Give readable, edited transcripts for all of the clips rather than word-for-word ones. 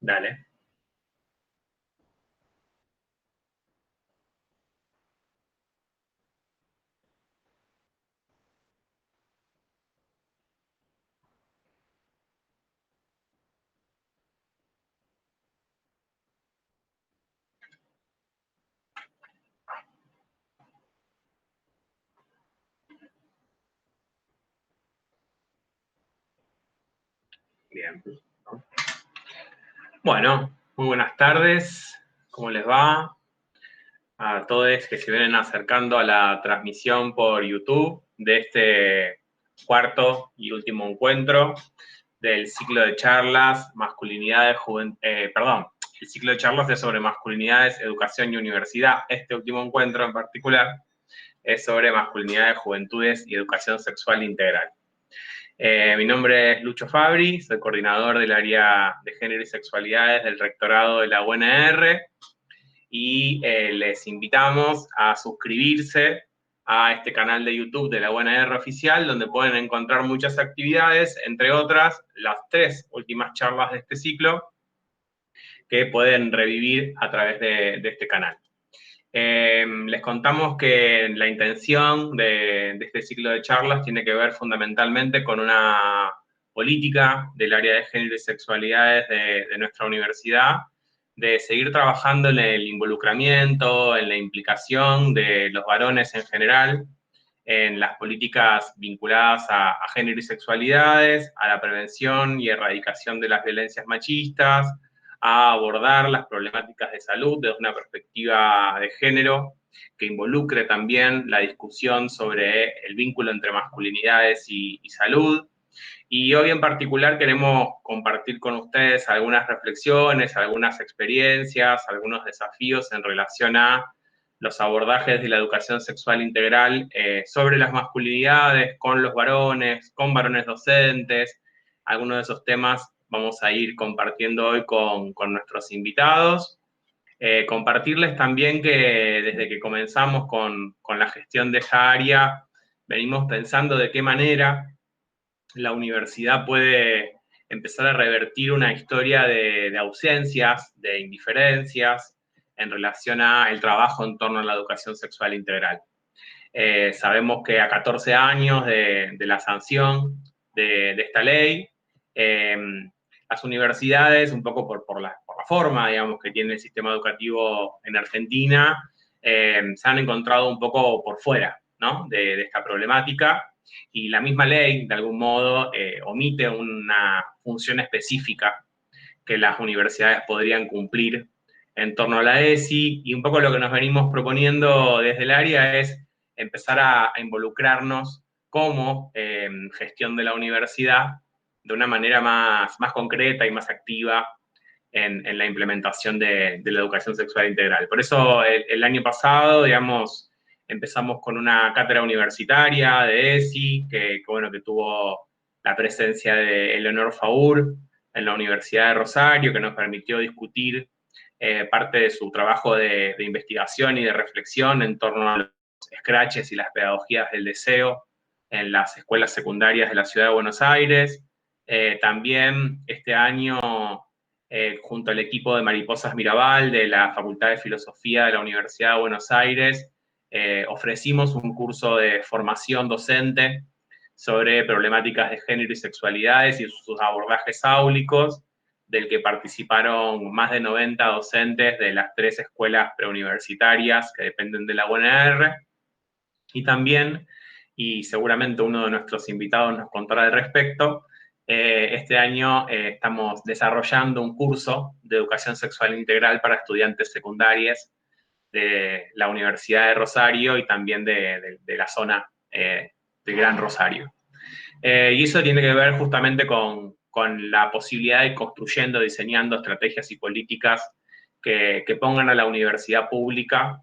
Dale. Bien. Bueno, muy buenas tardes. ¿Cómo les va? A todos que se vienen acercando a la transmisión por YouTube de este cuarto y último encuentro del ciclo de charlas Masculinidades, el ciclo de charlas es sobre masculinidades, educación y universidad. Este último encuentro en particular es sobre masculinidades, juventudes y educación sexual integral. Mi nombre es Lucho Fabri, soy coordinador del área de género y sexualidades del rectorado de la UNR y les invitamos a suscribirse a este canal de YouTube de la UNR oficial, donde pueden encontrar muchas actividades, entre otras las 3 últimas charlas de este ciclo que pueden revivir a través de este canal. Les contamos que la intención de este ciclo de charlas tiene que ver fundamentalmente con una política del área de género y sexualidades de nuestra universidad, de seguir trabajando en el involucramiento, en la implicación de los varones en general, en las políticas vinculadas a género y sexualidades, a la prevención y erradicación de las violencias machistas, a abordar las problemáticas de salud desde una perspectiva de género que involucre también la discusión sobre el vínculo entre masculinidades y salud. Y hoy en particular queremos compartir con ustedes algunas reflexiones, algunas experiencias, algunos desafíos en relación a los abordajes de la educación sexual integral sobre las masculinidades, con los varones, con varones docentes. Algunos de esos temas vamos a ir compartiendo hoy con nuestros invitados. Compartirles también que desde que comenzamos con la gestión de esta área, venimos pensando de qué manera la universidad puede empezar a revertir una historia de ausencias, de indiferencias en relación al trabajo en torno a la educación sexual integral. Sabemos que a 14 años de la sanción de esta ley, las universidades, un poco por la forma, digamos, que tiene el sistema educativo en Argentina, se han encontrado un poco por fuera, ¿no? de esta problemática, y la misma ley, de algún modo, omite una función específica que las universidades podrían cumplir en torno a la ESI, y un poco lo que nos venimos proponiendo desde el área es empezar a involucrarnos como gestión de la universidad de una manera más concreta y más activa en la implementación de la educación sexual integral. Por eso el año pasado, digamos, empezamos con una cátedra universitaria de ESI, que tuvo la presencia de Eleonor Faur en la Universidad de Rosario, que nos permitió discutir parte de su trabajo de investigación y de reflexión en torno a los scratches y las pedagogías del deseo en las escuelas secundarias de la Ciudad de Buenos Aires. También este año, junto al equipo de Mariposas Mirabal de la Facultad de Filosofía de la Universidad de Buenos Aires, ofrecimos un curso de formación docente sobre problemáticas de género y sexualidades y sus abordajes áulicos, del que participaron más de 90 docentes de las 3 escuelas preuniversitarias que dependen de la UNR. Y también, y seguramente uno de nuestros invitados nos contará al respecto, este año estamos desarrollando un curso de educación sexual integral para estudiantes secundarias de la Universidad de Rosario y también de la zona del Gran Rosario. Y eso tiene que ver justamente con la posibilidad de ir construyendo, diseñando estrategias y políticas que pongan a la universidad pública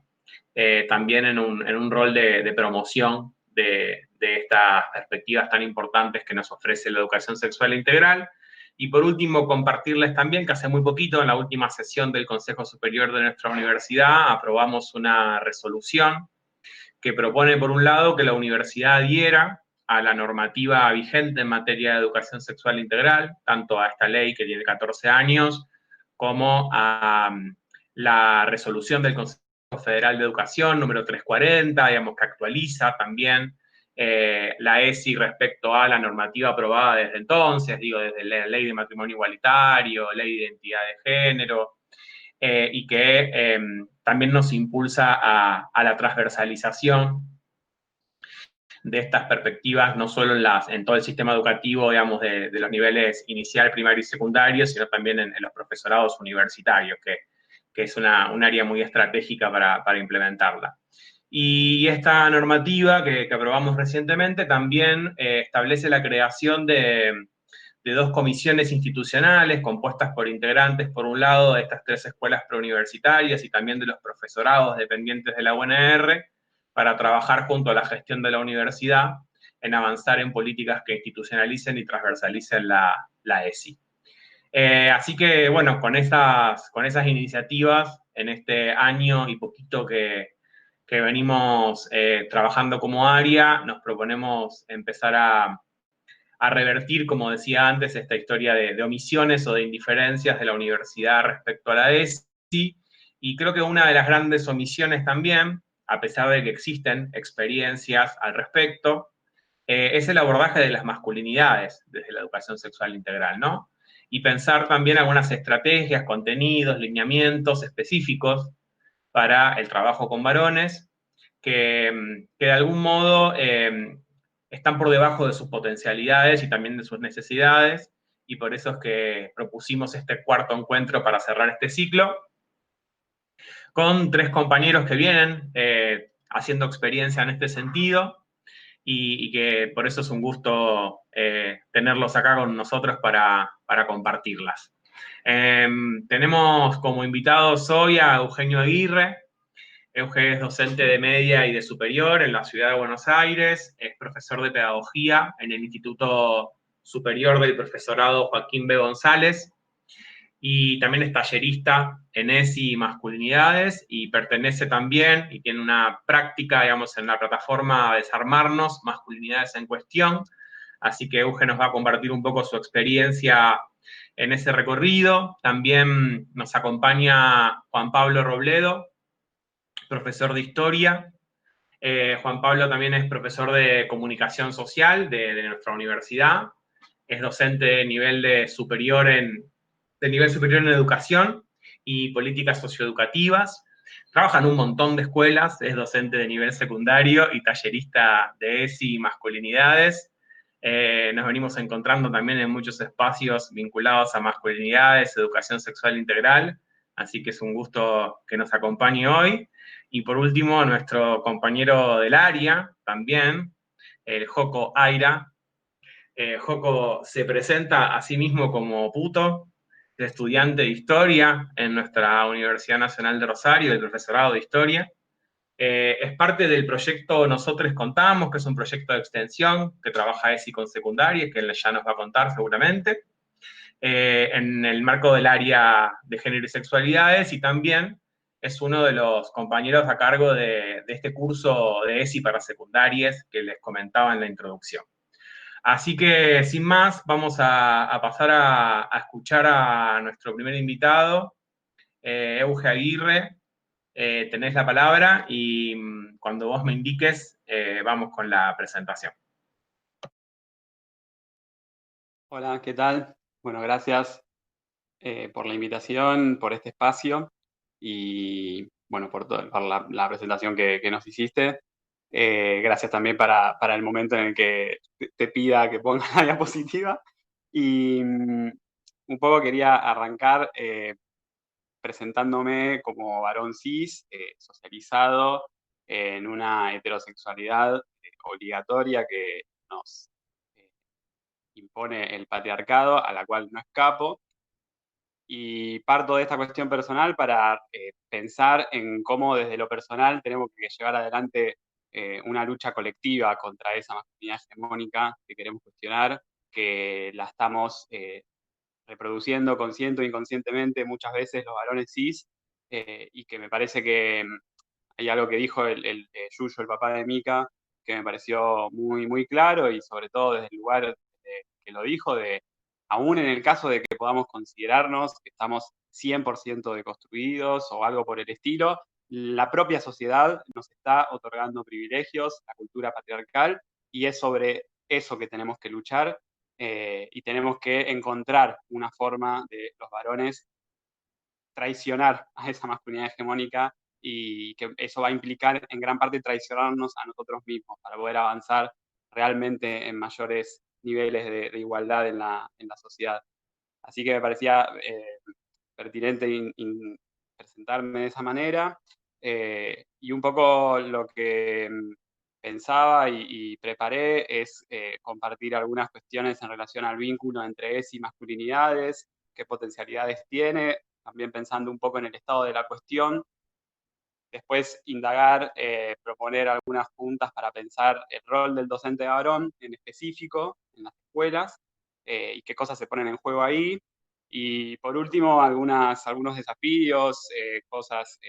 también en un rol de promoción de estas perspectivas tan importantes que nos ofrece la educación sexual integral. Y por último, compartirles también que hace muy poquito, en la última sesión del Consejo Superior de nuestra universidad, aprobamos una resolución que propone, por un lado, que la universidad adhiera a la normativa vigente en materia de educación sexual integral, tanto a esta ley que tiene 14 años, como a la resolución del Consejo Federal de Educación número 340, digamos, que actualiza también la ESI respecto a la normativa aprobada desde entonces, digo, desde la ley de matrimonio igualitario, ley de identidad de género, y que también nos impulsa a la transversalización de estas perspectivas, no solo en todo el sistema educativo, digamos, de los niveles inicial, primario y secundario, sino también en los profesorados universitarios, que es un área muy estratégica para implementarla. Y esta normativa que aprobamos recientemente también establece la creación de dos comisiones institucionales compuestas por integrantes, por un lado, de estas 3 escuelas preuniversitarias y también de los profesorados dependientes de la UNR, para trabajar junto a la gestión de la universidad en avanzar en políticas que institucionalicen y transversalicen la ESI. Así que, bueno, con esas iniciativas, en este año y poquito que venimos trabajando como área, nos proponemos empezar a revertir, como decía antes, esta historia de omisiones o de indiferencias de la universidad respecto a la ESI. Y creo que una de las grandes omisiones también, a pesar de que existen experiencias al respecto, es el abordaje de las masculinidades desde la educación sexual integral, ¿no? Y pensar también algunas estrategias, contenidos, lineamientos específicos para el trabajo con varones, que de algún modo están por debajo de sus potencialidades y también de sus necesidades, y por eso es que propusimos este cuarto encuentro para cerrar este ciclo, con 3 compañeros que vienen haciendo experiencia en este sentido, y que por eso es un gusto tenerlos acá con nosotros para compartirlas. Tenemos como invitados hoy a Eugenio Aguirre. Euge es docente de media y de superior en la ciudad de Buenos Aires, es profesor de pedagogía en el Instituto Superior del Profesorado Joaquín B. González, y también es tallerista en ESI y masculinidades, y pertenece también y tiene una práctica, digamos, en la plataforma Desarmarnos, Masculinidades en Cuestión. Así que Euge nos va a compartir un poco su experiencia en ese recorrido. También nos acompaña Juan Pablo Robledo, profesor de historia. Juan Pablo también es profesor de comunicación social de nuestra universidad. Es docente de nivel superior en educación y políticas socioeducativas. Trabaja en un montón de escuelas, es docente de nivel secundario y tallerista de ESI y masculinidades. Nos venimos encontrando también en muchos espacios vinculados a masculinidades, educación sexual integral, así que es un gusto que nos acompañe hoy. Y por último, nuestro compañero del área también, el Joko Aira. Joko se presenta a sí mismo como puto, es estudiante de historia en nuestra Universidad Nacional de Rosario, del profesorado de historia. Es parte del proyecto Nosotros Contamos, que es un proyecto de extensión que trabaja ESI con secundaria, que él ya nos va a contar seguramente, en el marco del área de género y sexualidades, y también es uno de los compañeros a cargo de este curso de ESI para secundarias que les comentaba en la introducción. Así que, sin más, vamos a pasar a escuchar a nuestro primer invitado, Euge Aguirre. Tenés la palabra y cuando vos me indiques, vamos con la presentación. Hola, ¿qué tal? Bueno, gracias por la invitación, por este espacio y bueno, por la presentación que nos hiciste. Gracias también para el momento en el que te pida que ponga la diapositiva. Y un poco quería arrancar presentándome como varón cis, socializado en una heterosexualidad obligatoria que nos impone el patriarcado, a la cual no escapo. Y parto de esta cuestión personal para pensar en cómo desde lo personal tenemos que llevar adelante una lucha colectiva contra esa masculinidad hegemónica que queremos cuestionar, que la estamos reproduciendo consciente o inconscientemente muchas veces los varones cis, y que me parece que hay algo que dijo el Yuyo, el papá de Mika, que me pareció muy, muy claro, y sobre todo desde el lugar que lo dijo, de aún en el caso de que podamos considerarnos que estamos 100% deconstruidos o algo por el estilo. La propia sociedad nos está otorgando privilegios, la cultura patriarcal, y es sobre eso que tenemos que luchar, y tenemos que encontrar una forma de los varones traicionar a esa masculinidad hegemónica, y que eso va a implicar en gran parte traicionarnos a nosotros mismos para poder avanzar realmente en mayores niveles de igualdad en la sociedad. Así que me parecía pertinente presentarme de esa manera, y un poco lo que pensaba y preparé es compartir algunas cuestiones en relación al vínculo entre ESI y masculinidades, qué potencialidades tiene, también pensando un poco en el estado de la cuestión. Después indagar, proponer algunas puntas para pensar el rol del docente varón en específico en las escuelas, y qué cosas se ponen en juego ahí. Y por último, algunos desafíos, cosas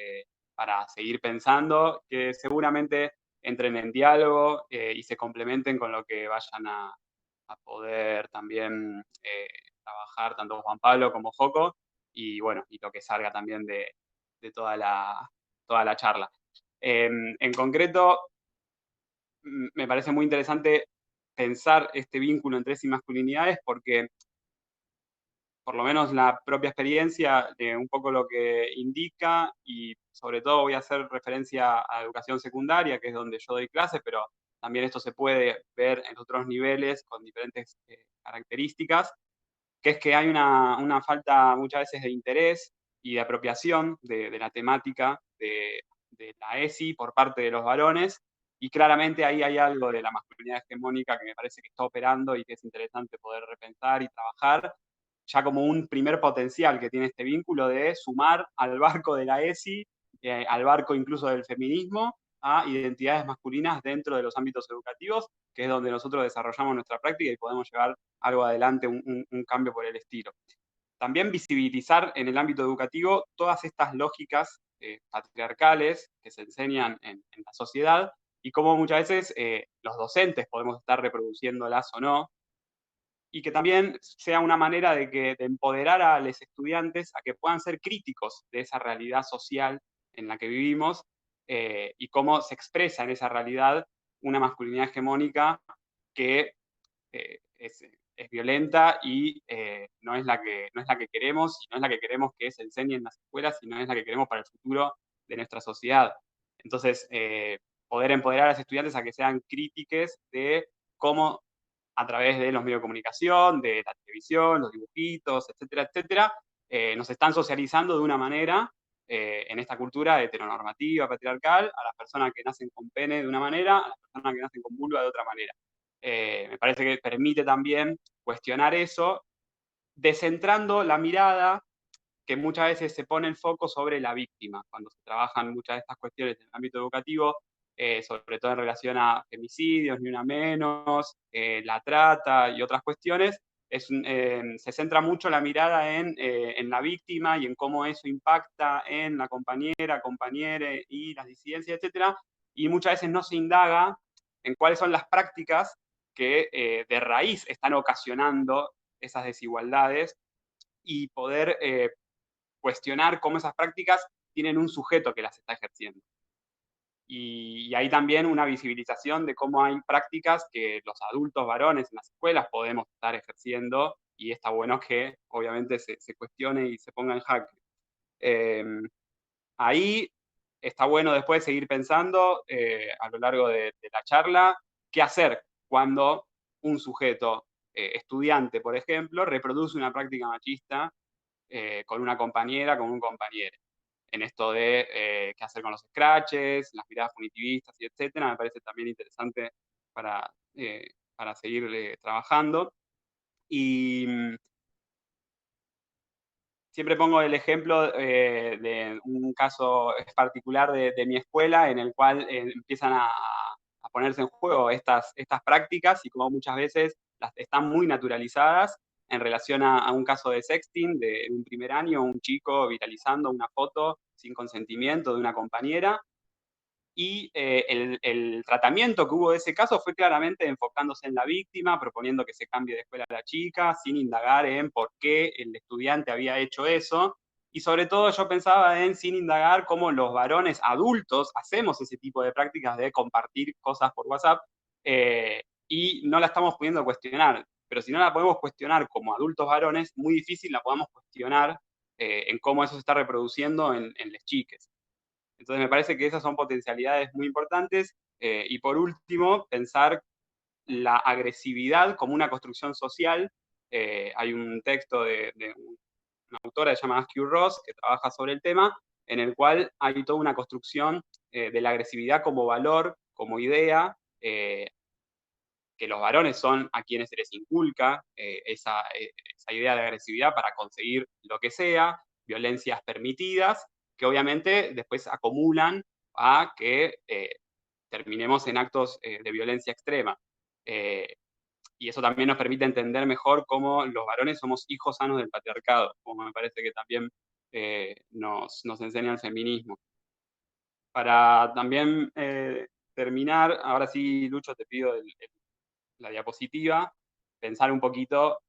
para seguir pensando, que seguramente entren en diálogo y se complementen con lo que vayan a poder también trabajar tanto Juan Pablo como Joco, y bueno, y lo que salga también de toda la charla. En concreto, me parece muy interesante pensar este vínculo entre y masculinidades, porque por lo menos la propia experiencia de un poco lo que indica, y sobre todo voy a hacer referencia a educación secundaria, que es donde yo doy clases, pero también esto se puede ver en otros niveles con diferentes características, que es que hay una falta muchas veces de interés y de apropiación de la temática de la ESI por parte de los varones, y claramente ahí hay algo de la masculinidad hegemónica que me parece que está operando y que es interesante poder repensar y trabajar, ya como un primer potencial que tiene este vínculo de sumar al barco de la ESI, al barco incluso del feminismo, a identidades masculinas dentro de los ámbitos educativos, que es donde nosotros desarrollamos nuestra práctica y podemos llevar algo adelante, un cambio por el estilo. También visibilizar en el ámbito educativo todas estas lógicas patriarcales que se enseñan en la sociedad, y cómo muchas veces los docentes podemos estar reproduciéndolas o no, y que también sea una manera de empoderar a los estudiantes a que puedan ser críticos de esa realidad social en la que vivimos, y cómo se expresa en esa realidad una masculinidad hegemónica que es violenta y no es la que queremos, y no es la que queremos que se enseñe en las escuelas, y no es la que queremos para el futuro de nuestra sociedad. Entonces, poder empoderar a los estudiantes a que sean críticos de cómo a través de los medios de comunicación, de la televisión, los dibujitos, etcétera, etcétera, nos están socializando de una manera en esta cultura heteronormativa, patriarcal, a las personas que nacen con pene de una manera, a las personas que nacen con vulva de otra manera. Me parece que permite también cuestionar eso, descentrando la mirada que muchas veces se pone el foco sobre la víctima, cuando se trabajan muchas de estas cuestiones en el ámbito educativo, sobre todo en relación a femicidios, ni una menos, la trata y otras cuestiones. Se centra mucho la mirada en la víctima y en cómo eso impacta en la compañera, compañere y las disidencias, etcétera, y muchas veces no se indaga en cuáles son las prácticas que de raíz están ocasionando esas desigualdades, y poder cuestionar cómo esas prácticas tienen un sujeto que las está ejerciendo. Y hay también una visibilización de cómo hay prácticas que los adultos varones en las escuelas podemos estar ejerciendo, y está bueno que obviamente se cuestione y se ponga en jaque. Ahí está bueno después seguir pensando a lo largo de la charla qué hacer cuando un sujeto estudiante, por ejemplo, reproduce una práctica machista con una compañera, con un compañero. En esto de qué hacer con los scratches, las miradas punitivistas y etcétera, me parece también interesante para, para seguir trabajando. Y siempre pongo el ejemplo de un caso particular de mi escuela, en el cual empiezan a ponerse en juego estas prácticas, y como muchas veces están muy naturalizadas en relación a un caso de sexting de un primer año, un chico viralizando una foto sin consentimiento de una compañera, y el tratamiento que hubo de ese caso fue claramente enfocándose en la víctima, proponiendo que se cambie de escuela a la chica, sin indagar en por qué el estudiante había hecho eso. Y sobre todo yo pensaba en sin indagar cómo los varones adultos hacemos ese tipo de prácticas de compartir cosas por WhatsApp y no la estamos pudiendo cuestionar. Pero si no la podemos cuestionar como adultos varones, muy difícil la podamos cuestionar en cómo eso se está reproduciendo en las chiques. Entonces me parece que esas son potencialidades muy importantes. Y por último, pensar la agresividad como una construcción social. Hay un texto de una autora que se llama Askew Ross, que trabaja sobre el tema, en el cual hay toda una construcción de la agresividad como valor, como idea, que los varones son a quienes se les inculca esa idea de agresividad para conseguir lo que sea, violencias permitidas, que obviamente después acumulan a que terminemos en actos de violencia extrema. Y eso también nos permite entender mejor cómo los varones somos hijos sanos del patriarcado, como me parece que también nos enseña el feminismo. Para también terminar, ahora sí, Lucho, te pido la diapositiva, pensar un poquito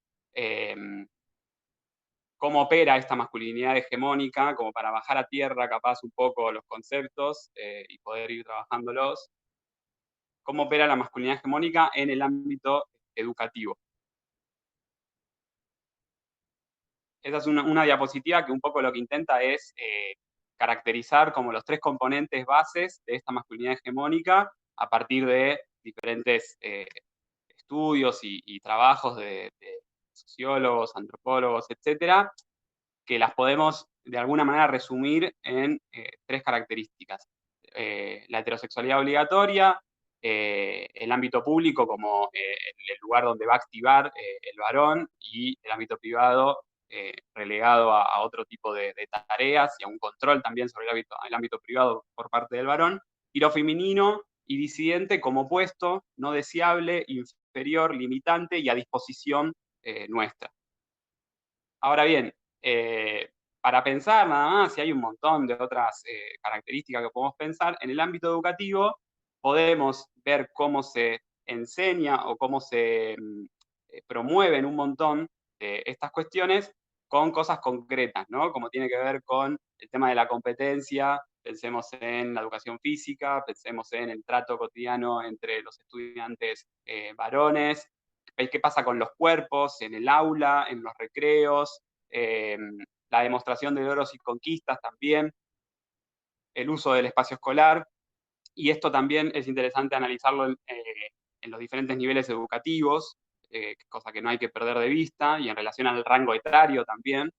cómo opera esta masculinidad hegemónica, como para bajar a tierra capaz un poco los conceptos y poder ir trabajándolos. Cómo opera la masculinidad hegemónica en el ámbito educativo. Esa es una diapositiva que un poco lo que intenta es caracterizar como los tres componentes bases de esta masculinidad hegemónica a partir de diferentes estudios y trabajos de sociólogos, antropólogos, etcétera, que las podemos de alguna manera resumir en tres características. La heterosexualidad obligatoria, el ámbito público como el lugar donde va a activar el varón y el ámbito privado relegado a otro tipo de tareas y a un control también sobre el ámbito privado por parte del varón, y lo femenino y disidente como opuesto, no deseable, inferior, limitante y a disposición nuestra. Ahora bien, para pensar nada más, y hay un montón de otras características que podemos pensar, en el ámbito educativo podemos ver cómo se enseña o cómo se promueven un montón de estas cuestiones con cosas concretas, ¿no? Como tiene que ver con el tema de la competencia, pensemos en la educación física, pensemos en el trato cotidiano entre los estudiantes varones, qué pasa con los cuerpos en el aula, en los recreos, la demostración de logros y conquistas también, el uso del espacio escolar, y esto también es interesante analizarlo en los diferentes niveles educativos, cosa que no hay que perder de vista, y en relación al rango etario también,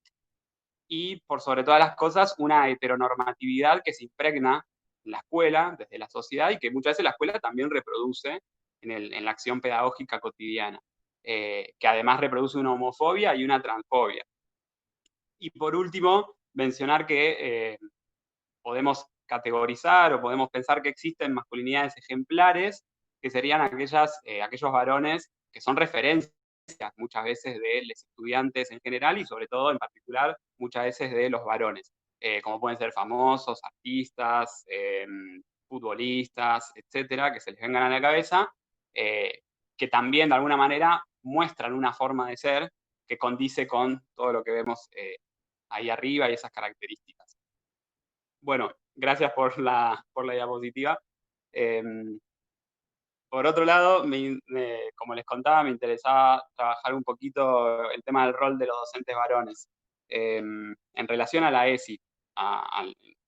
y por sobre todas las cosas, una heteronormatividad que se impregna en la escuela, desde la sociedad, y que muchas veces la escuela también reproduce en la acción pedagógica cotidiana, que además reproduce una homofobia y una transfobia. Y por último, mencionar que podemos categorizar o podemos pensar que existen masculinidades ejemplares, que serían aquellos varones que son referencias muchas veces de los estudiantes en general y sobre todo en particular muchas veces de los varones, como pueden ser famosos, artistas, futbolistas, etcétera, que se les vengan a la cabeza, que también de alguna manera muestran una forma de ser que condice con todo lo que vemos ahí arriba y esas características. Bueno, gracias por la diapositiva. Por otro lado, como les contaba, me interesaba trabajar un poquito el tema del rol de los docentes varones en relación a la ESI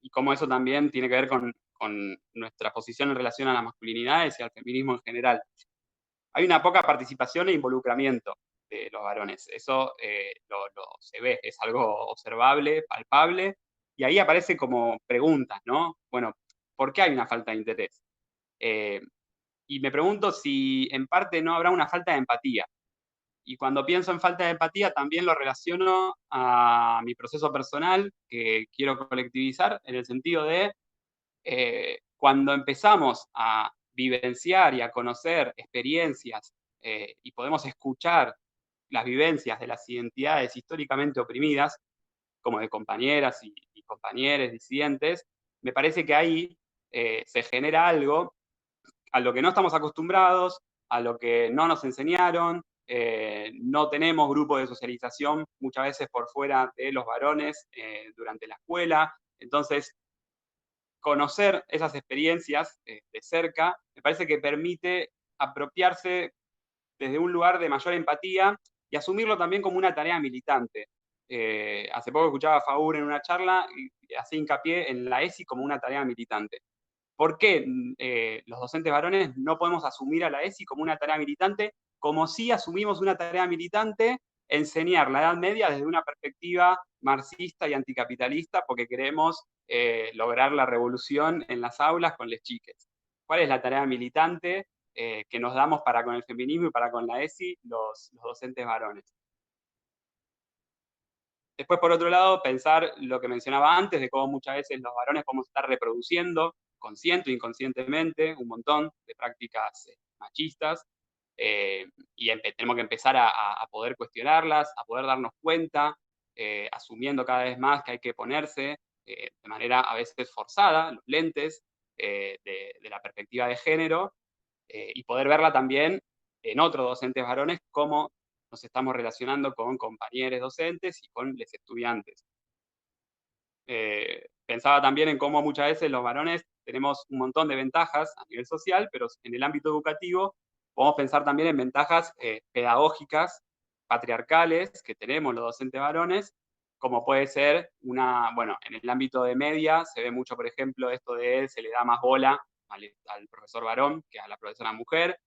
y cómo eso también tiene que ver con nuestra posición en relación a las masculinidades y al feminismo en general. Hay una poca participación e involucramiento de los varones. Eso se ve, es algo observable, palpable, y ahí aparece como preguntas, ¿no? Bueno, ¿por qué hay una falta de interés? Y me pregunto si en parte no habrá una falta de empatía. Y cuando pienso en falta de empatía, también lo relaciono a mi proceso personal, que quiero colectivizar, en el sentido de cuando empezamos a vivenciar y a conocer experiencias y podemos escuchar las vivencias de las identidades históricamente oprimidas, como de compañeras y compañeros disidentes, me parece que ahí se genera algo a lo que no estamos acostumbrados, a lo que no nos enseñaron, no tenemos grupos de socialización muchas veces por fuera de los varones durante la escuela. Entonces, conocer esas experiencias de cerca me parece que permite apropiarse desde un lugar de mayor empatía y asumirlo también como una tarea militante. Hace poco escuchaba a Faur en una charla y hacía hincapié en la ESI como una tarea militante. ¿Por qué los docentes varones no podemos asumir a la ESI como una tarea militante, como si asumimos una tarea militante enseñar la Edad Media desde una perspectiva marxista y anticapitalista porque queremos lograr la revolución en las aulas con les chiques? ¿Cuál es la tarea militante que nos damos para con el feminismo y para con la ESI los docentes varones? Después, por otro lado, pensar lo que mencionaba antes, de cómo muchas veces los varones podemos estar reproduciendo, consciente o inconscientemente, un montón de prácticas machistas, y tenemos que empezar a poder cuestionarlas, a poder darnos cuenta, asumiendo cada vez más que hay que ponerse de manera a veces forzada los lentes de la perspectiva de género, y poder verla también en otros docentes varones, cómo nos estamos relacionando con compañeros docentes y con los estudiantes. Pensaba también en cómo muchas veces los varones tenemos un montón de ventajas a nivel social, pero en el ámbito educativo podemos pensar también en ventajas pedagógicas, patriarcales, que tenemos los docentes varones, como puede ser bueno, en el ámbito de media se ve mucho, por ejemplo, esto de se le da más bola al profesor varón que a la profesora mujer.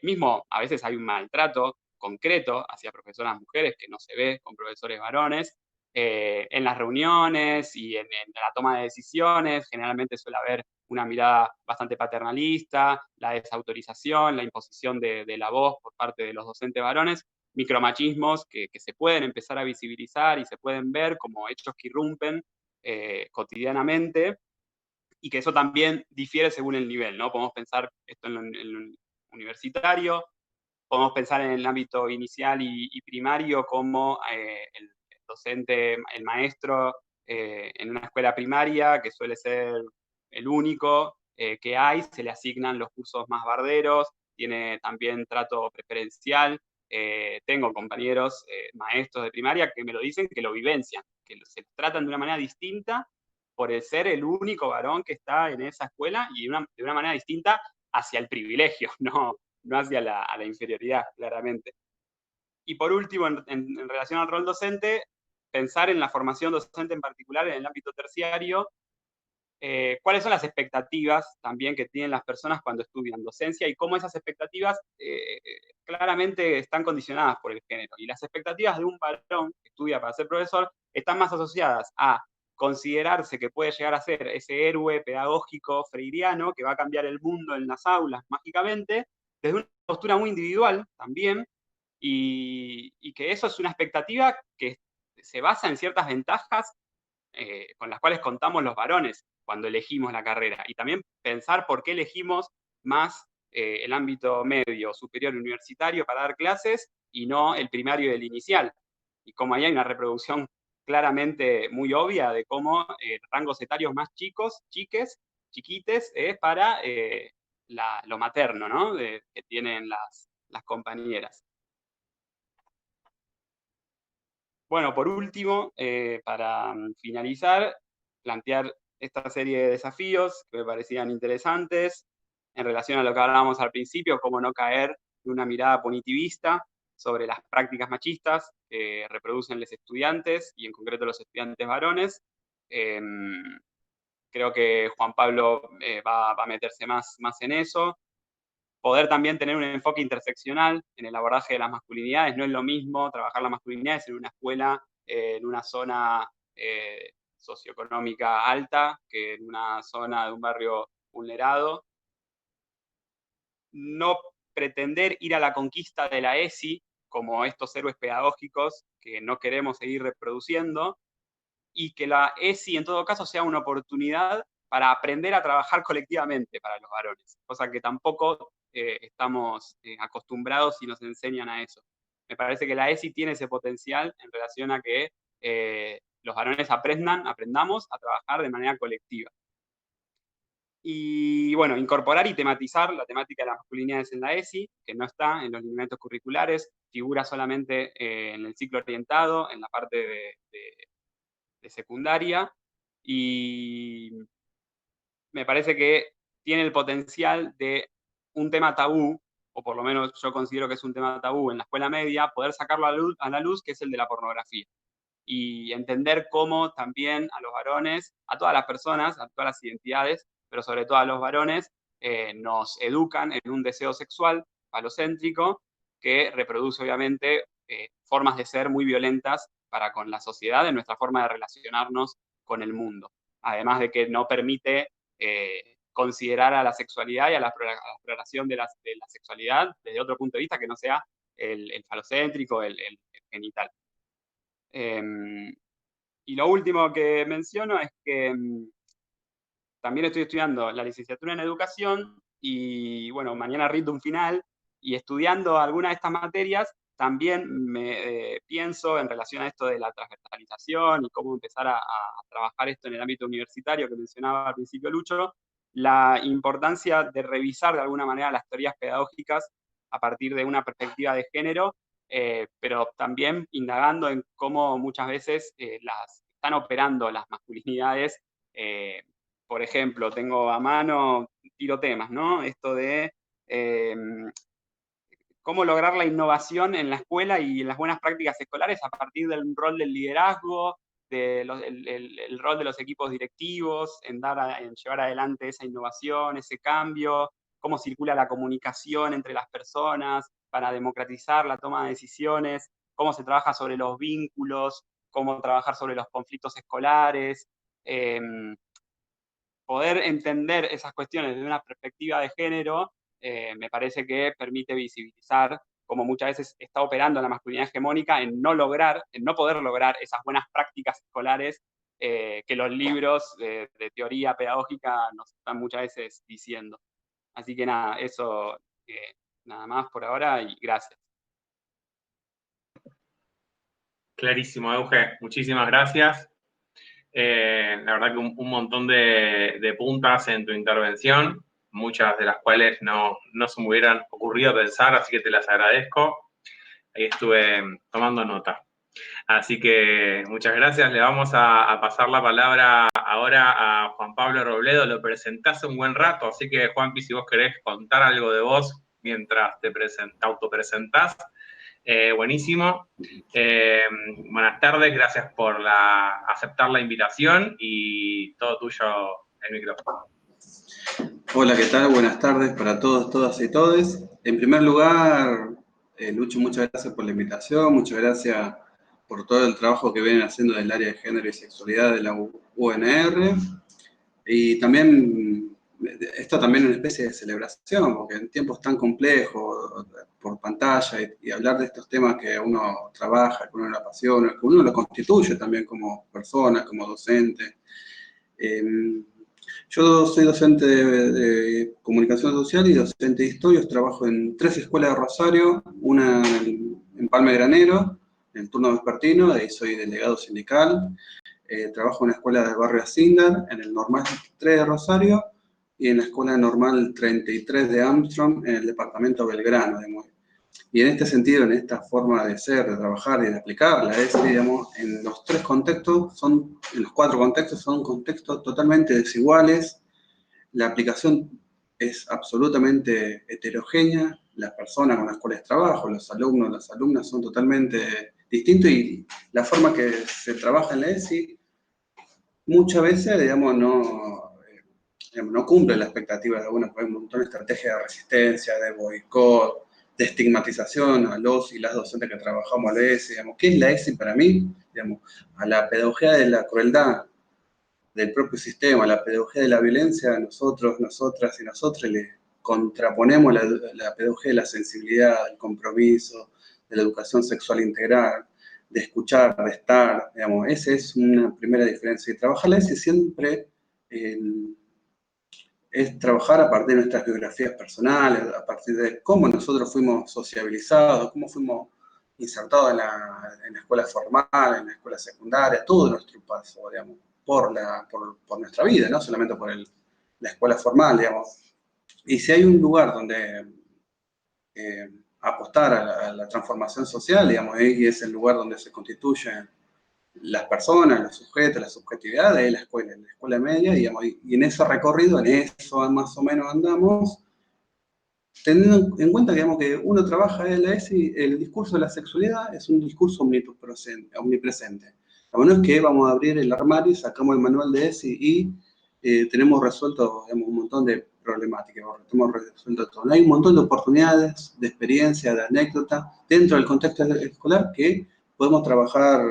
Mismo, a veces hay un maltrato concreto hacia profesoras mujeres que no se ve con profesores varones. En las reuniones y en la toma de decisiones, generalmente suele haber una mirada bastante paternalista, la desautorización, la imposición de la voz por parte de los docentes varones, micromachismos que se pueden empezar a visibilizar y se pueden ver como hechos que irrumpen cotidianamente, y que eso también difiere según el nivel, ¿no? Podemos pensar esto en lo universitario, podemos pensar en el ámbito inicial y primario como el docente, el maestro en una escuela primaria, que suele ser el único que hay, se le asignan los cursos más barderos, tiene también trato preferencial. Tengo compañeros maestros de primaria que me lo dicen, que lo vivencian, que se tratan de una manera distinta por el ser el único varón que está en esa escuela y de una manera distinta hacia el privilegio, no hacia a la inferioridad, claramente. Y por último, en relación al rol docente, pensar en la formación docente en particular en el ámbito terciario, cuáles son las expectativas también que tienen las personas cuando estudian docencia y cómo esas expectativas claramente están condicionadas por el género. Y las expectativas de un varón que estudia para ser profesor están más asociadas a considerarse que puede llegar a ser ese héroe pedagógico freiriano que va a cambiar el mundo en las aulas mágicamente, desde una postura muy individual también, y que eso es una expectativa que se basa en ciertas ventajas con las cuales contamos los varones cuando elegimos la carrera. Y también pensar por qué elegimos más el ámbito medio, superior, universitario para dar clases y no el primario y el inicial. Y como ahí hay una reproducción claramente muy obvia de cómo rangos etarios más chicos, chiquites, es para lo materno, ¿no? Que tienen las compañeras. Bueno, por último, para finalizar, plantear esta serie de desafíos que me parecían interesantes en relación a lo que hablábamos al principio, cómo no caer en una mirada punitivista sobre las prácticas machistas que reproducen los estudiantes y en concreto los estudiantes varones. Creo que Juan Pablo va a meterse más en eso. Poder también tener un enfoque interseccional en el abordaje de las masculinidades. No es lo mismo trabajar las masculinidades en una escuela, en una zona socioeconómica alta, que en una zona de un barrio vulnerado. No pretender ir a la conquista de la ESI como estos héroes pedagógicos que no queremos seguir reproduciendo, y que la ESI en todo caso sea una oportunidad para aprender a trabajar colectivamente para los varones, cosa que tampoco estamos acostumbrados y nos enseñan a eso. Me parece que la ESI tiene ese potencial en relación a que los varones aprendamos a trabajar de manera colectiva. Y bueno, incorporar y tematizar la temática de las masculinidades en la ESI, que no está en los lineamientos curriculares, figura solamente en el ciclo orientado, en la parte de secundaria, y me parece que tiene el potencial de un tema tabú, o por lo menos yo considero que es un tema tabú en la escuela media, poder sacarlo a la luz, que es el de la pornografía. Y entender cómo también a los varones, a todas las personas, a todas las identidades, pero sobre todo a los varones, nos educan en un deseo sexual falocéntrico que reproduce obviamente formas de ser muy violentas para con la sociedad, en nuestra forma de relacionarnos con el mundo. Además de que no permite considerar a la sexualidad y a la exploración de la sexualidad desde otro punto de vista que no sea el falocéntrico, el genital. Y lo último que menciono es que también estoy estudiando la licenciatura en educación y bueno, mañana rindo un final y estudiando algunas de estas materias también me pienso en relación a esto de la transversalización y cómo empezar a trabajar esto en el ámbito universitario que mencionaba al principio Lucho, la importancia de revisar de alguna manera las teorías pedagógicas a partir de una perspectiva de género, pero también indagando en cómo muchas veces están operando las masculinidades. Por ejemplo, tengo a mano, tiro temas, ¿no? Esto de cómo lograr la innovación en la escuela y en las buenas prácticas escolares a partir del rol del liderazgo, el rol de los equipos directivos, en llevar adelante esa innovación, ese cambio, cómo circula la comunicación entre las personas para democratizar la toma de decisiones, cómo se trabaja sobre los vínculos, cómo trabajar sobre los conflictos escolares. Poder entender esas cuestiones desde una perspectiva de género me parece que permite visibilizar cómo muchas veces está operando la masculinidad hegemónica en no poder lograr esas buenas prácticas escolares que los libros de teoría pedagógica nos están muchas veces diciendo. Así que nada, eso nada más por ahora y gracias. Clarísimo, Euge. Muchísimas gracias. La verdad que un montón de puntas en tu intervención, muchas de las cuales no se me hubieran ocurrido pensar, así que te las agradezco. Ahí estuve tomando nota. Así que muchas gracias. Le vamos a pasar la palabra ahora a Juan Pablo Robledo. Lo presentás un buen rato, así que Juanpi, si vos querés contar algo de vos mientras te autopresentás, buenísimo. Buenas tardes, gracias por aceptar la invitación y todo tuyo el micrófono. Hola, ¿qué tal? Buenas tardes para todos, todas y todes. En primer lugar, Lucho, muchas gracias por la invitación, muchas gracias por todo el trabajo que vienen haciendo del área de género y sexualidad de la UNR. Y también, esto también es una especie de celebración, porque en tiempos tan complejos, por pantalla, y hablar de estos temas que uno trabaja, que uno le apasiona, que uno lo constituye también como persona, como docente. Yo soy docente de comunicación social y docente de historias. Trabajo en 3 escuelas de Rosario, una en Palma de Granero, en el turno vespertino, ahí soy delegado sindical. Trabajo en la escuela del barrio Asindar, en el normal 3 de Rosario, y en la escuela normal 33 de Armstrong, en el departamento Belgrano, digamos. Y en este sentido, en esta forma de ser, de trabajar y de aplicar la ESI, digamos, en los 3 contextos, en los 4 contextos, son contextos totalmente desiguales. La aplicación es absolutamente heterogénea. Las personas con las cuales trabajo, los alumnos, las alumnas son totalmente distintos y la forma que se trabaja en la ESI muchas veces, digamos, no cumple la expectativa de algunas, hay un montón de estrategias de resistencia, de boicot, de estigmatización a los y las docentes que trabajamos a la ESI. Digamos, ¿qué es la ESI para mí? Digamos, a la pedagogía de la crueldad del propio sistema, a la pedagogía de la violencia, nosotros, nosotras y nosotros le contraponemos la pedagogía de la sensibilidad, del compromiso, de la educación sexual integral, de escuchar, de estar, digamos, esa es una primera diferencia. Y trabajar la ESI siempre es trabajar a partir de nuestras biografías personales, a partir de cómo nosotros fuimos sociabilizados, cómo fuimos insertados en la escuela formal, en la escuela secundaria, todo nuestro paso, digamos, por nuestra vida, no solamente por el la escuela formal, digamos. Y si hay un lugar donde apostar a la transformación social, digamos, y es el lugar donde se constituyen las personas, los sujetos, la subjetividad, es la escuela media, digamos, y en ese recorrido, en eso más o menos andamos, teniendo en cuenta, digamos, que uno trabaja en la ESI, el discurso de la sexualidad es un discurso omnipresente. No es que vamos a abrir el armario y sacamos el manual de ESI y tenemos resuelto, digamos, un montón de problemáticas, hemos resuelto todo. Hay un montón de oportunidades, de experiencia, de anécdota, dentro del contexto escolar que podemos trabajar,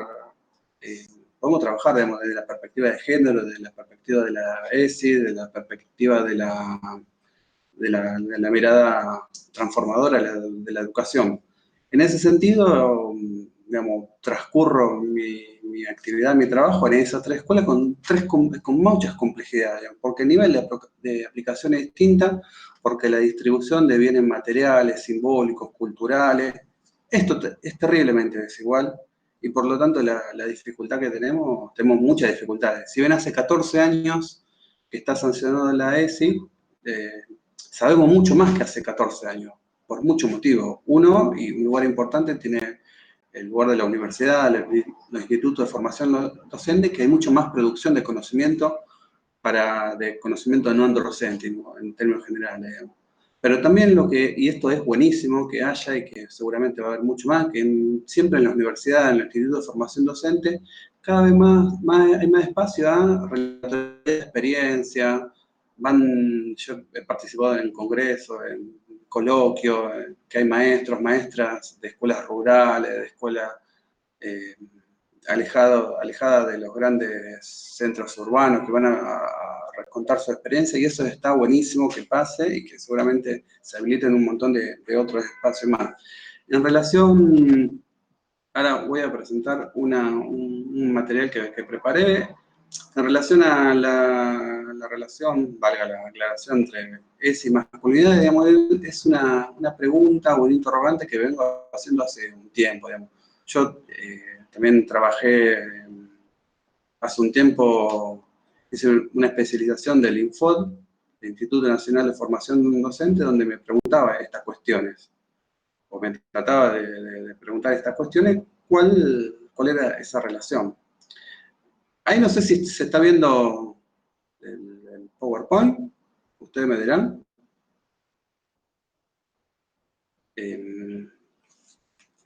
digamos, desde la perspectiva de género, desde la perspectiva de la ESI, desde la perspectiva de la mirada transformadora de la educación. En ese sentido, digamos, transcurro mi actividad, mi trabajo en esas tres escuelas con muchas complejidades, digamos, porque el nivel de aplicación es distinta, porque la distribución de bienes materiales, simbólicos, culturales, esto es terriblemente desigual y por lo tanto la dificultad que tenemos muchas dificultades. Si bien hace 14 años que está sancionado la ESI, sabemos mucho más que hace 14 años, por muchos motivos. Uno, y un lugar importante, tiene el lugar de la universidad, los institutos de formación docente, que hay mucho más producción de conocimiento de conocimiento no docente, en términos generales, digamos. Pero también y esto es buenísimo que haya y que seguramente va a haber mucho más, que siempre en las universidades, en los institutos de formación docente, cada vez hay más espacio a relatoría de experiencia. Yo he participado en congresos, en coloquios, que hay maestros, maestras de escuelas rurales, de escuelas alejada de los grandes centros urbanos que van a contar su experiencia, y eso está buenísimo que pase y que seguramente se habiliten un montón de otros espacios más. En relación, ahora voy a presentar un material que preparé en relación a la relación, valga la aclaración, entre ESI y masculinidad, digamos, es una pregunta o un interrogante que vengo haciendo hace un tiempo, digamos. Yo también trabajé hace un tiempo, hice una especialización del INFOD, el Instituto Nacional de Formación Docente, donde me preguntaba estas cuestiones, o me trataba de preguntar estas cuestiones, ¿cuál era esa relación? Ahí no sé si se está viendo el PowerPoint, ustedes me dirán.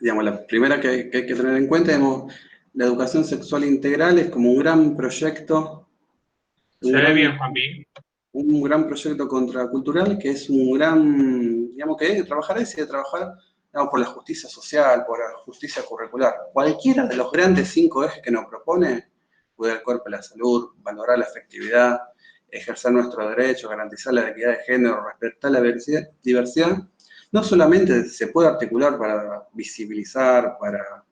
Digamos, la primera que hay que tener en cuenta, digamos, la educación sexual integral es como un gran proyecto. Se ve bien, Juanpi. Un gran proyecto contracultural que es un gran, digamos, que hay que trabajar, digamos, por la justicia social, por la justicia curricular. Cualquiera de los grandes 5 ejes que nos propone, cuidar el cuerpo y la salud, valorar la afectividad, ejercer nuestros derechos, garantizar la equidad de género, respetar la diversidad, no solamente se puede articular para visibilizar, para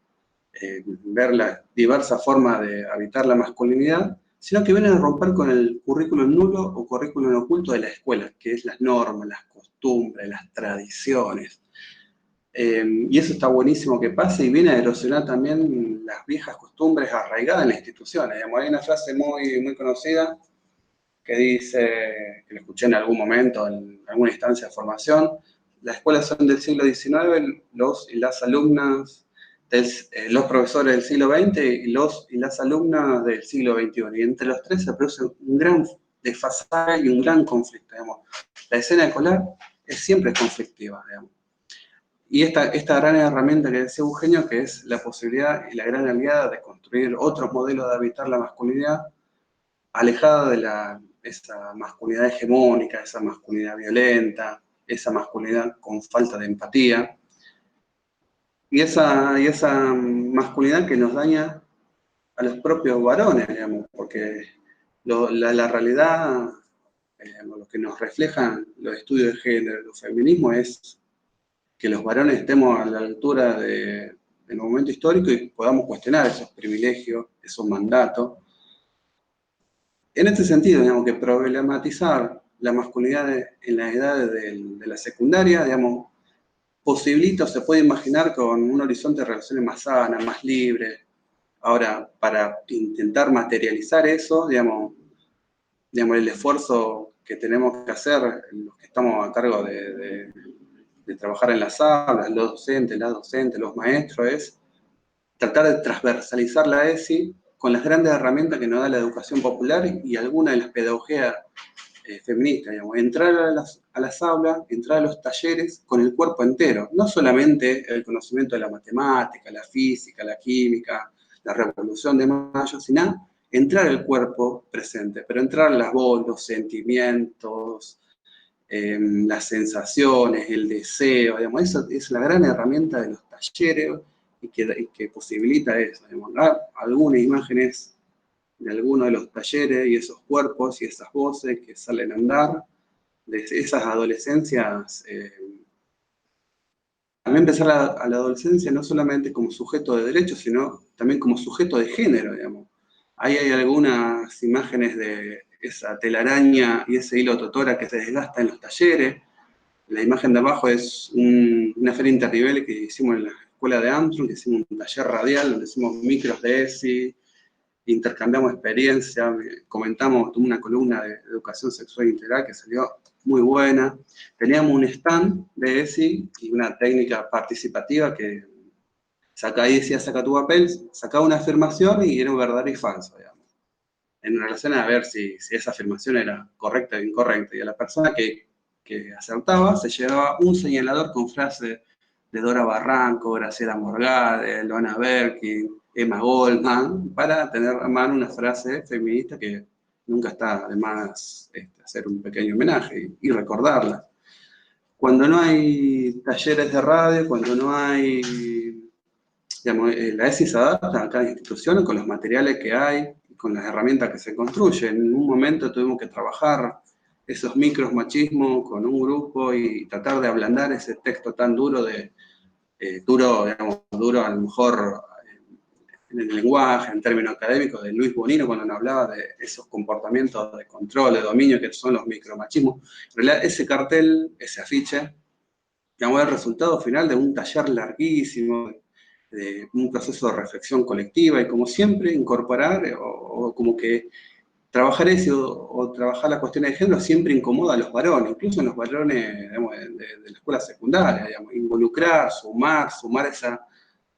ver las diversas formas de habitar la masculinidad, sino que vienen a romper con el currículum nulo o currículum oculto de la escuela, que es las normas, las costumbres, las tradiciones. Y eso está buenísimo que pase y viene a erosionar también las viejas costumbres arraigadas en las instituciones. Digamos, hay una frase muy conocida que dice, que lo escuché en algún momento, en alguna instancia de formación: las escuelas son del siglo XIX, los y las alumnas, los profesores del siglo XX y las alumnas del siglo XXI. Y entre los tres se produce un gran desfasaje y un gran conflicto, digamos. La escena escolar siempre es conflictiva, digamos. Y esta gran herramienta que decía Eugenio, que es la posibilidad y la gran aliada de construir otros modelos de habitar la masculinidad, alejada de esa masculinidad hegemónica, esa masculinidad violenta, esa masculinidad con falta de empatía, y esa masculinidad que nos daña a los propios varones, digamos, porque la realidad, lo que nos reflejan los estudios de género, los feminismos, es que los varones estemos a la altura del momento histórico y podamos cuestionar esos privilegios, esos mandatos. En este sentido, digamos, que problematizar la masculinidad en las edades de la secundaria, digamos, posibilita o se puede imaginar con un horizonte de relaciones más sanas, más libre. Ahora, para intentar materializar eso, digamos, el esfuerzo que tenemos que hacer, los que estamos a cargo de trabajar en las aulas, los docentes, las docentes, los maestros, es tratar de transversalizar la ESI con las grandes herramientas que nos da la educación popular y alguna de las pedagogías feministas, digamos. Entrar a las aulas, entrar a los talleres con el cuerpo entero, no solamente el conocimiento de la matemática, la física, la química, la revolución de Mayo, sino entrar al cuerpo presente, pero entrar las voces, los sentimientos, las sensaciones, el deseo, digamos, eso es la gran herramienta de los talleres y que posibilita eso, digamos, algunas imágenes de algunos de los talleres y esos cuerpos y esas voces que salen a andar, de esas adolescencias. También empezar a la adolescencia no solamente como sujeto de derechos, sino también como sujeto de género, digamos. Ahí hay algunas imágenes de esa telaraña y ese hilo totora que se desgasta en los talleres. La imagen de abajo es una feria internivel que hicimos en la escuela de Armstrong, que hicimos un taller radial donde hicimos micros de ESI, intercambiamos experiencias, comentamos una columna de educación sexual integral que salió muy buena. Teníamos un stand de ESI y una técnica participativa que ahí decía, saca tu papel, sacaba una afirmación y era un verdadero y falso, digamos, en relación a ver si esa afirmación era correcta o incorrecta. Y a la persona que acertaba se llevaba un señalador con frase de Dora Barranco, Graciela Morgade, Loana Berkin, Emma Goldman, para tener a mano una frase feminista que nunca está de más hacer un pequeño homenaje y recordarla. Cuando no hay talleres de radio, cuando no hay, digamos, la ESI se adapta a cada institución con los materiales que hay, con las herramientas que se construyen. En un momento tuvimos que trabajar esos micros machismos con un grupo y tratar de ablandar ese texto tan duro digamos, duro a lo mejor en el lenguaje, en términos académicos, de Luis Bonino cuando nos hablaba de esos comportamientos de control, de dominio que son los micromachismos. En realidad ese cartel, ese afiche, digamos, es el resultado final de un taller larguísimo, de un proceso de reflexión colectiva y como siempre incorporar o como que trabajar eso o trabajar las cuestiones de género siempre incomoda a los varones, incluso en los varones, digamos, de la escuela secundaria, digamos, involucrar, sumar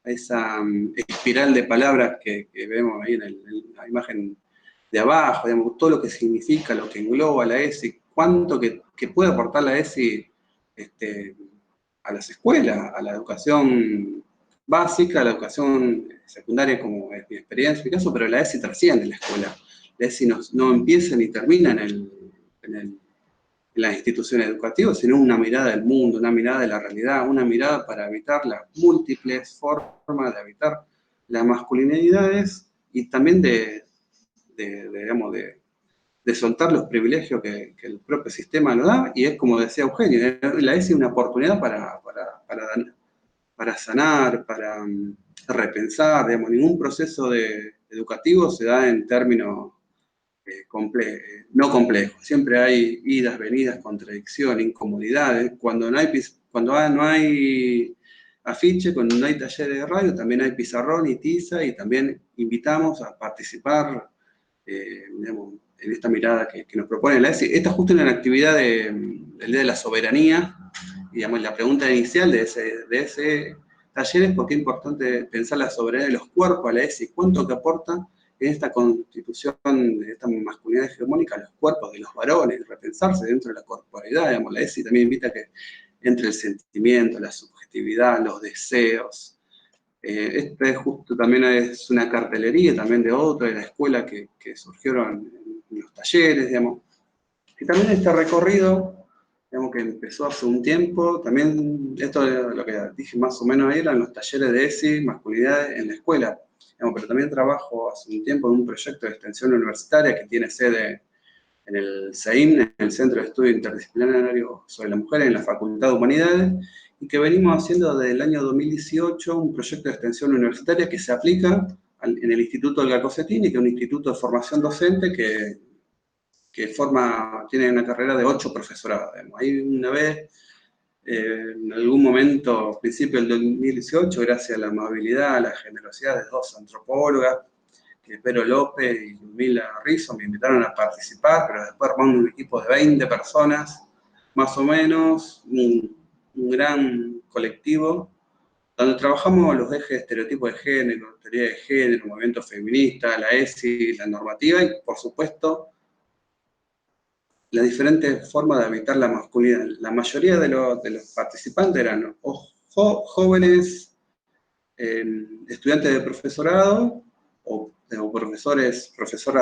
esa espiral de palabras que vemos ahí en la imagen de abajo, digamos, todo lo que significa, lo que engloba la ESI, cuánto que puede aportar la ESI a las escuelas, a la educación básica, a la educación secundaria, como es mi experiencia, en mi caso, pero la ESI trasciende la escuela. La ESI no empieza ni termina en las instituciones educativas, sino una mirada del mundo, una mirada de la realidad, una mirada para evitar las múltiples formas de habitar las masculinidades y también digamos, de soltar los privilegios que el propio sistema nos da, y es como decía Eugenio, la ESI es una oportunidad para sanar, para repensar, digamos, ningún proceso educativo se da en términos no complejos, siempre hay idas, venidas, contradicciones, incomodidades, cuando no hay afiche, cuando no hay talleres de radio, también hay pizarrón y tiza, y también invitamos a participar digamos, en esta mirada que nos propone la ESI. Esta justo en la actividad del Día de la Soberanía, digamos, la pregunta inicial de ese taller es por qué es importante pensar la soberanía de los cuerpos a la ESI, cuánto que aporta en esta constitución de esta masculinidad hegemónica a los cuerpos de los varones, repensarse dentro de la corporalidad, digamos, la ESI también invita a que entre el sentimiento, la subjetividad, los deseos. Este justo también es una cartelería también de otra de la escuela que surgieron en los talleres, digamos. Y también este recorrido, digamos, que empezó hace un tiempo, también esto es lo que dije más o menos ahí, eran los talleres de ESI, masculinidad en la escuela. Digamos, pero también trabajo hace un tiempo en un proyecto de extensión universitaria que tiene sede en el CEIM, en el Centro de Estudio Interdisciplinario sobre la Mujer en la Facultad de Humanidades, y que venimos haciendo desde el año 2018 un proyecto de extensión universitaria que se aplica en el Instituto Olga Cossetini, que es un instituto de formación docente que tiene una carrera de 8 profesorados. Ahí una vez, en algún momento, principio del 2018, gracias a la amabilidad, a la generosidad de 2 antropólogas, que Pedro López y Ludmila Rizzo me invitaron a participar, pero después armamos un equipo de 20 personas, más o menos, un gran colectivo, donde trabajamos los ejes de estereotipo de género, teoría de género, movimiento feminista, la ESI, la normativa y, por supuesto, las diferentes formas de habitar la masculinidad. La mayoría de los participantes eran jóvenes, estudiantes de profesorado o profesoras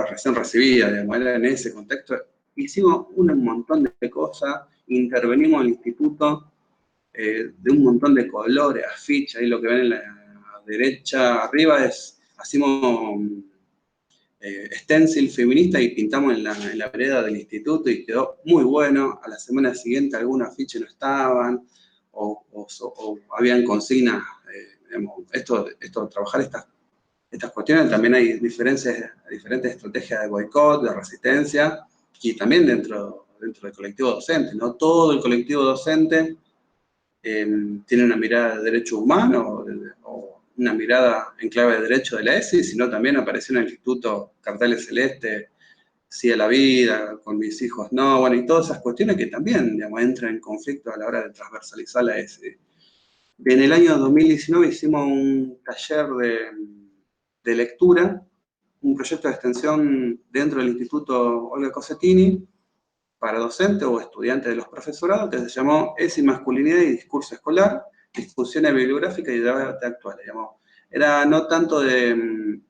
recién recibidas, de manera en ese contexto. Hicimos un montón de cosas, intervenimos en el instituto de un montón de colores, afiches, ahí lo que ven en la derecha arriba hacemos stencil feminista y pintamos en la vereda del instituto y quedó muy bueno. A la semana siguiente algunos afiches no estaban o habían consignas, digamos, trabajar estas cuestiones. También hay diferentes estrategias de boicot, de resistencia y también dentro del colectivo docente. No todo el colectivo docente tiene una mirada de derechos humanos o una mirada en clave de derecho de la ESI, sino también apareció en el instituto carteles celestes, sí a la vida, con mis hijos no, bueno, y todas esas cuestiones que también, digamos, entran en conflicto a la hora de transversalizar la ESI. En el año 2019 hicimos un taller de lectura, un proyecto de extensión dentro del Instituto Olga Cosentini, para docentes o estudiantes de los profesorados, que se llamó ESI, Masculinidad y Discurso Escolar, Discusiones Bibliográficas y Debate Actual. Digamos. Era no tanto de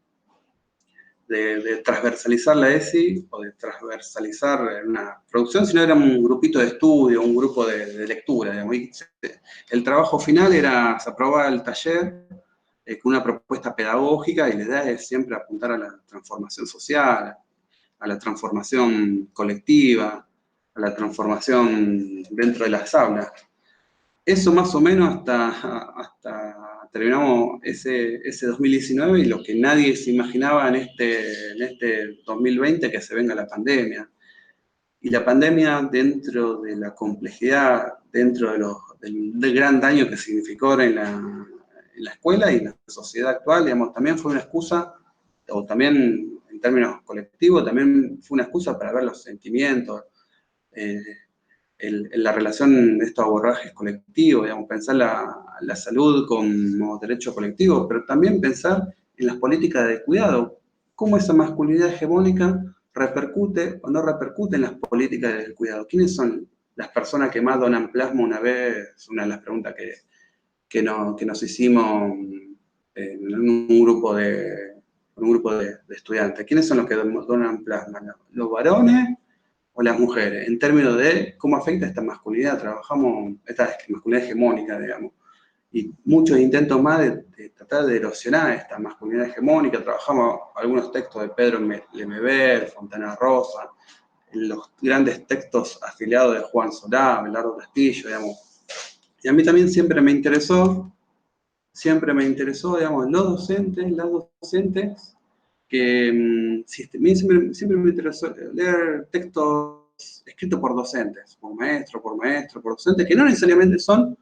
transversalizar la ESI o de transversalizar una producción, sino era un grupito de estudio, un grupo de lectura. Digamos. Y el trabajo final era, se aprobaba el taller con una propuesta pedagógica y la idea es siempre apuntar a la transformación social, a la transformación colectiva, a la transformación dentro de las aulas. Eso más o menos hasta terminamos ese 2019 y lo que nadie se imaginaba en este 2020 que se venga la pandemia. Y la pandemia, dentro de la complejidad, dentro del gran daño que significó en la escuela y en la sociedad actual, digamos, también fue una excusa, o también en términos colectivos, también fue una excusa para ver los sentimientos, la relación de estos abordajes colectivos, digamos, pensar la salud como derecho colectivo, pero también pensar en las políticas de cuidado, cómo esa masculinidad hegemónica repercute o no repercute en las políticas del cuidado. ¿Quiénes son las personas que más donan plasma una vez? Una de las preguntas que nos hicimos en un grupo de estudiantes. ¿Quiénes son los que donan plasma? ¿Los varones o las mujeres? En términos de cómo afecta esta masculinidad, trabajamos esta masculinidad hegemónica, digamos. Y muchos intentos más de tratar de erosionar esta masculinidad hegemónica. Trabajamos algunos textos de Pedro Lemebel, Fontana Rosa, los grandes textos afiliados de Juan Solá, Belardo Castillo, digamos. Y a mí también siempre me interesó, digamos, las docentes, que siempre me interesó leer textos escritos por docentes, por docentes, que no necesariamente son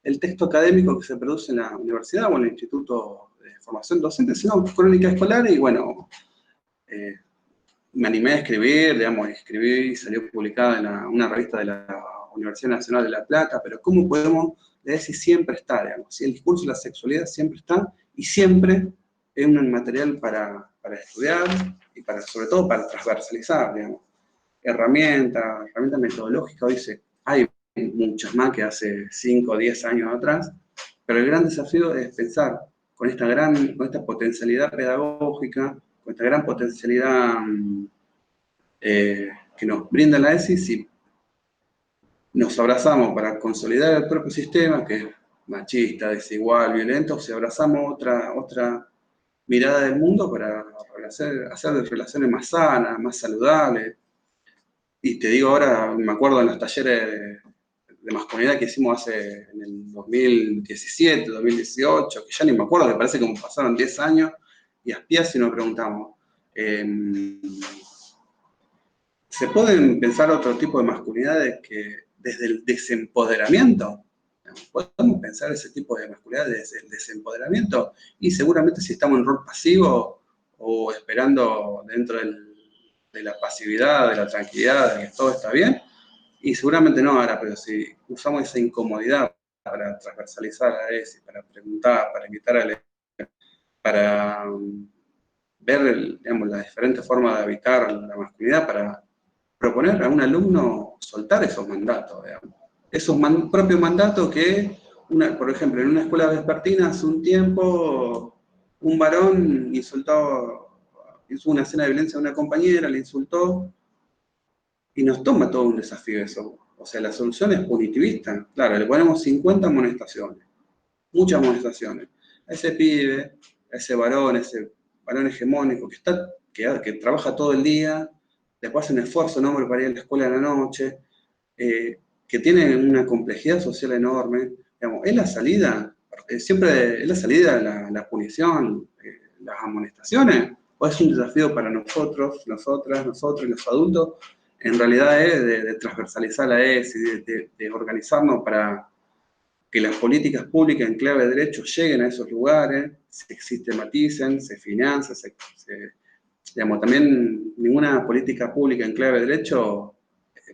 el texto académico que se produce en la universidad o en el Instituto de Formación Docente, sino crónica escolar, y bueno, me animé a escribir, digamos, escribí, salió publicada en una revista de la Universidad Nacional de La Plata, pero ¿cómo podemos leer si siempre está, digamos? Si el discurso de la sexualidad siempre está y siempre es un material para estudiar y sobre todo para transversalizar, digamos. Herramientas metodológicas, hoy hay muchas más que hace 5 o 10 años atrás, pero el gran desafío es pensar con esta potencialidad pedagógica, con esta gran potencialidad que nos brinda la ESI, si nos abrazamos para consolidar el propio sistema, que es machista, desigual, violento, o si abrazamos otra mirada del mundo para hacer relaciones más sanas, más saludables. Y te digo ahora, me acuerdo en los talleres de masculinidad que hicimos en el 2017, 2018, que ya ni me acuerdo, que parece como pasaron 10 años, y a pies si nos preguntamos, ¿se pueden pensar otro tipo de masculinidades que desde el desempoderamiento? ¿Podemos pensar ese tipo de masculinidad desde el desempoderamiento? Y seguramente si estamos en rol pasivo o esperando dentro de la pasividad, de la tranquilidad, de que todo está bien, y seguramente no ahora, pero si usamos esa incomodidad para transversalizar a ESI, para preguntar, para invitar a leer, para ver digamos, las diferentes formas de habitar la masculinidad, para proponer a un alumno soltar esos mandatos, digamos. Esos propios mandatos que, por ejemplo, en una escuela vespertina hace un tiempo un varón hizo una escena de violencia a una compañera, le insultó, y nos toma todo un desafío eso. O sea, la solución es punitivista. Claro, le ponemos 50 amonestaciones, muchas amonestaciones. A ese pibe, a ese varón hegemónico que trabaja todo el día, después hace un esfuerzo enorme para ir a la escuela en la noche, que tiene una complejidad social enorme. Digamos, es la salida, siempre es la salida la punición, las amonestaciones, o es un desafío para nosotros, nosotras, nosotros y los adultos, en realidad es de transversalizar la ESI, de organizarnos para que las políticas públicas en clave de derecho lleguen a esos lugares, se sistematicen, se financien, digamos, también ninguna política pública en clave de derecho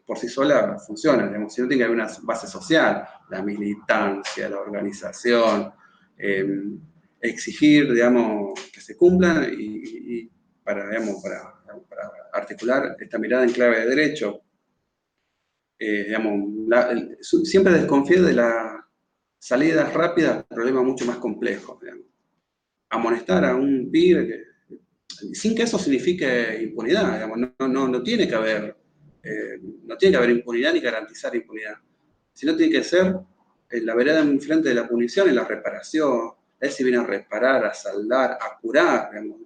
por sí sola funciona, digamos, sino tiene que haber una base social, la militancia, la organización, exigir, digamos, que se cumplan y para articular esta mirada en clave de derecho. Digamos, siempre desconfío de las salidas rápidas a problemas mucho más complejos. Digamos. Amonestar a un pibe sin que eso signifique impunidad, digamos, no tiene que haber, no tiene que haber impunidad ni garantizar impunidad, sino tiene que ser la vereda enfrente de la punición y la reparación. Él si viene a reparar, a saldar, a curar, digamos,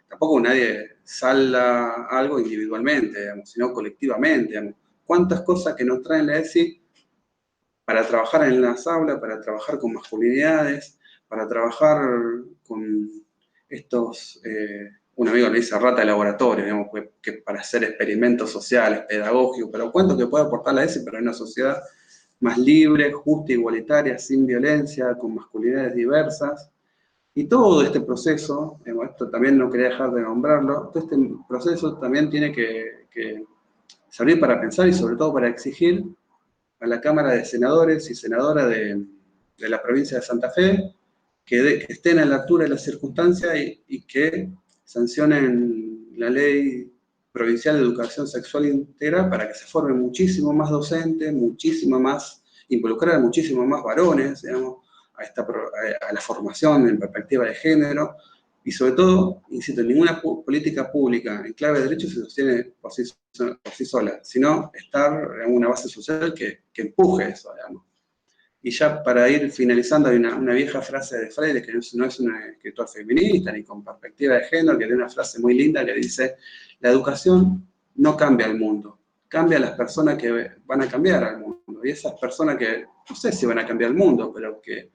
tampoco nadie salda algo individualmente, digamos, sino colectivamente, digamos. ¿Cuántas cosas que nos traen la ESI para trabajar en las aulas, para trabajar con masculinidades, para trabajar con estos, un amigo le dice rata de laboratorio, digamos, que para hacer experimentos sociales, pedagógicos, pero cuánto que puede aportar la ESI para una sociedad más libre, justa, igualitaria, sin violencia, con masculinidades diversas. Y todo este proceso, esto también no quería dejar de nombrarlo, todo este proceso también tiene que servir para pensar y sobre todo para exigir a la Cámara de Senadores y Senadoras de la provincia de Santa Fe que estén a la altura de las circunstancias y que sancionen la ley provincial de educación sexual integral para que se formen muchísimo más docentes, involucrar a muchísimo más varones, digamos, a la formación en perspectiva de género, y sobre todo, insisto, ninguna política pública en clave de derecho se sostiene por sí sola, sino estar en una base social que empuje eso, digamos. Y ya para ir finalizando, hay una vieja frase de Freire, que no es un escritor feminista ni con perspectiva de género, que tiene una frase muy linda que dice: la educación no cambia el mundo, cambia a las personas que van a cambiar al mundo. Y esas personas que, no sé si van a cambiar el mundo, pero que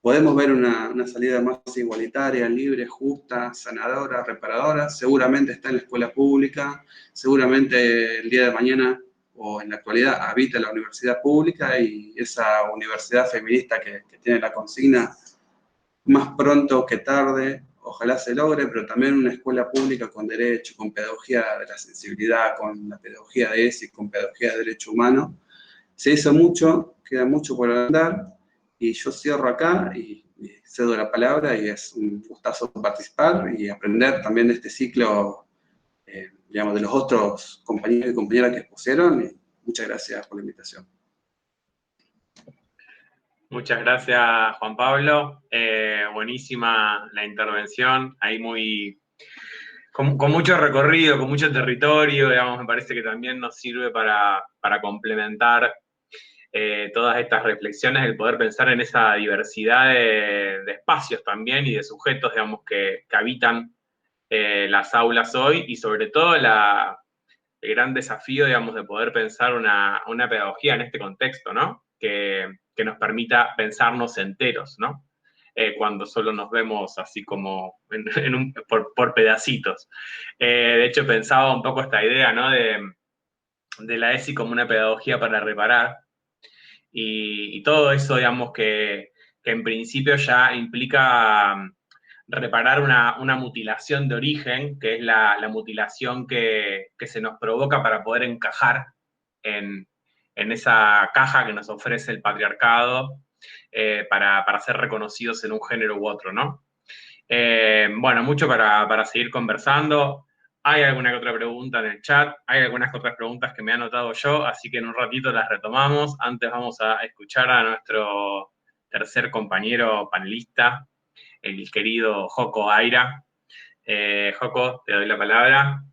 podemos ver una salida más igualitaria, libre, justa, sanadora, reparadora, seguramente está en la escuela pública, seguramente el día de mañana o en la actualidad habita la universidad pública y esa universidad feminista que tiene la consigna, más pronto que tarde, ojalá se logre, pero también una escuela pública con derecho, con pedagogía de la sensibilidad, con la pedagogía de ESI, con pedagogía de derecho humano. Se hizo mucho, queda mucho por andar, y yo cierro acá y cedo la palabra, y es un gustazo participar y aprender también de este ciclo, digamos, de los otros compañeros y compañeras que expusieron, y muchas gracias por la invitación. Muchas gracias, Juan Pablo. Buenísima la intervención, ahí con mucho recorrido, con mucho territorio, digamos, me parece que también nos sirve para complementar todas estas reflexiones, el poder pensar en esa diversidad de espacios también y de sujetos, digamos, que habitan las aulas hoy, y sobre todo el gran desafío, digamos, de poder pensar una pedagogía en este contexto, ¿no? Que nos permita pensarnos enteros, ¿no? Cuando solo nos vemos así como por pedacitos. De hecho, pensaba un poco esta idea, ¿no? De la ESI como una pedagogía para reparar, y todo eso, digamos, que en principio ya implica reparar una mutilación de origen, que es la mutilación que se nos provoca para poder encajar en esa caja que nos ofrece el patriarcado para ser reconocidos en un género u otro, ¿no? Bueno, mucho para seguir conversando. Hay alguna que otra pregunta en el chat, hay algunas que otras preguntas que me he anotado yo, así que en un ratito las retomamos. Antes vamos a escuchar a nuestro tercer compañero panelista, el querido Joko Aira. Joko, te doy la palabra.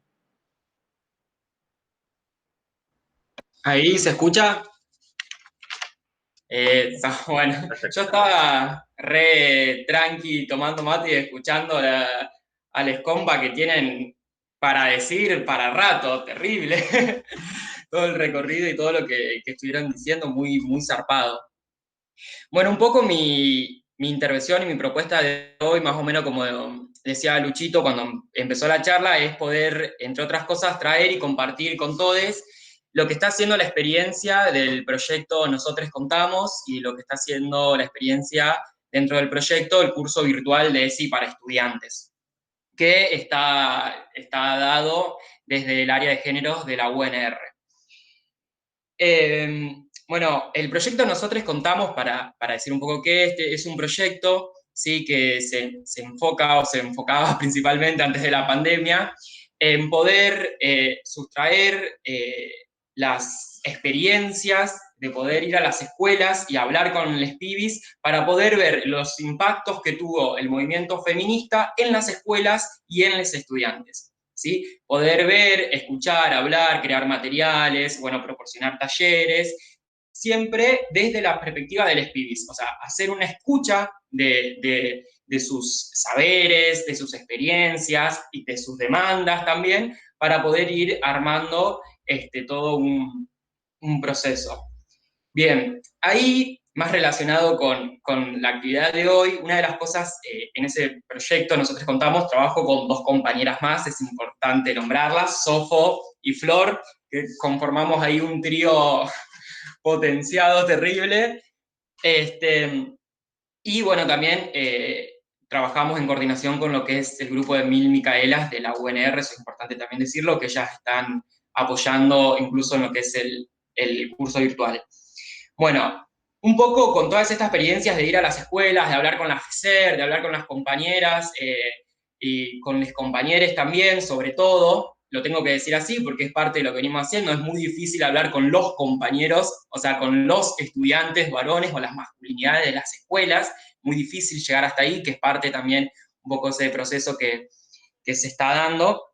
¿Ahí se escucha? Bueno, yo estaba re tranqui tomando mate y escuchando a les compa que tienen para decir para rato, terrible. Todo el recorrido y todo lo que estuvieron diciendo, muy, muy zarpado. Bueno, un poco mi intervención y mi propuesta de hoy, más o menos como decía Luchito cuando empezó la charla, es poder, entre otras cosas, traer y compartir con todos lo que está haciendo la experiencia del proyecto Nosotros Contamos y lo que está haciendo la experiencia dentro del proyecto, el curso virtual de ESI para estudiantes, que está dado desde el área de géneros de la UNR. Bueno, el proyecto Nosotros Contamos, para decir un poco qué es un proyecto, ¿sí? Que se enfoca o se enfocaba principalmente antes de la pandemia en poder sustraer las experiencias de poder ir a las escuelas y hablar con los pibis para poder ver los impactos que tuvo el movimiento feminista en las escuelas y en los estudiantes. ¿Sí? Poder ver, escuchar, hablar, crear materiales, bueno, proporcionar talleres, siempre desde la perspectiva de los pibis, o sea, hacer una escucha de sus saberes, de sus experiencias y de sus demandas también, para poder ir armando todo un proceso. Bien, ahí, más relacionado con la actividad de hoy, una de las cosas en ese proyecto, nosotros contamos, trabajo con dos compañeras más, es importante nombrarlas, Sofo y Flor, que conformamos ahí un trío potenciado, terrible. Y bueno, también trabajamos en coordinación con lo que es el grupo de Mil Micaelas de la UNR, eso es importante también decirlo, que ya están apoyando incluso en lo que es el curso virtual. Bueno, un poco con todas estas experiencias de ir a las escuelas, de hablar con las FESER, de hablar con las compañeras y con los compañeros también, sobre todo, lo tengo que decir así porque es parte de lo que venimos haciendo, es muy difícil hablar con los compañeros, o sea, con los estudiantes varones o las masculinidades de las escuelas, muy difícil llegar hasta ahí, que es parte también un poco ese proceso que se está dando.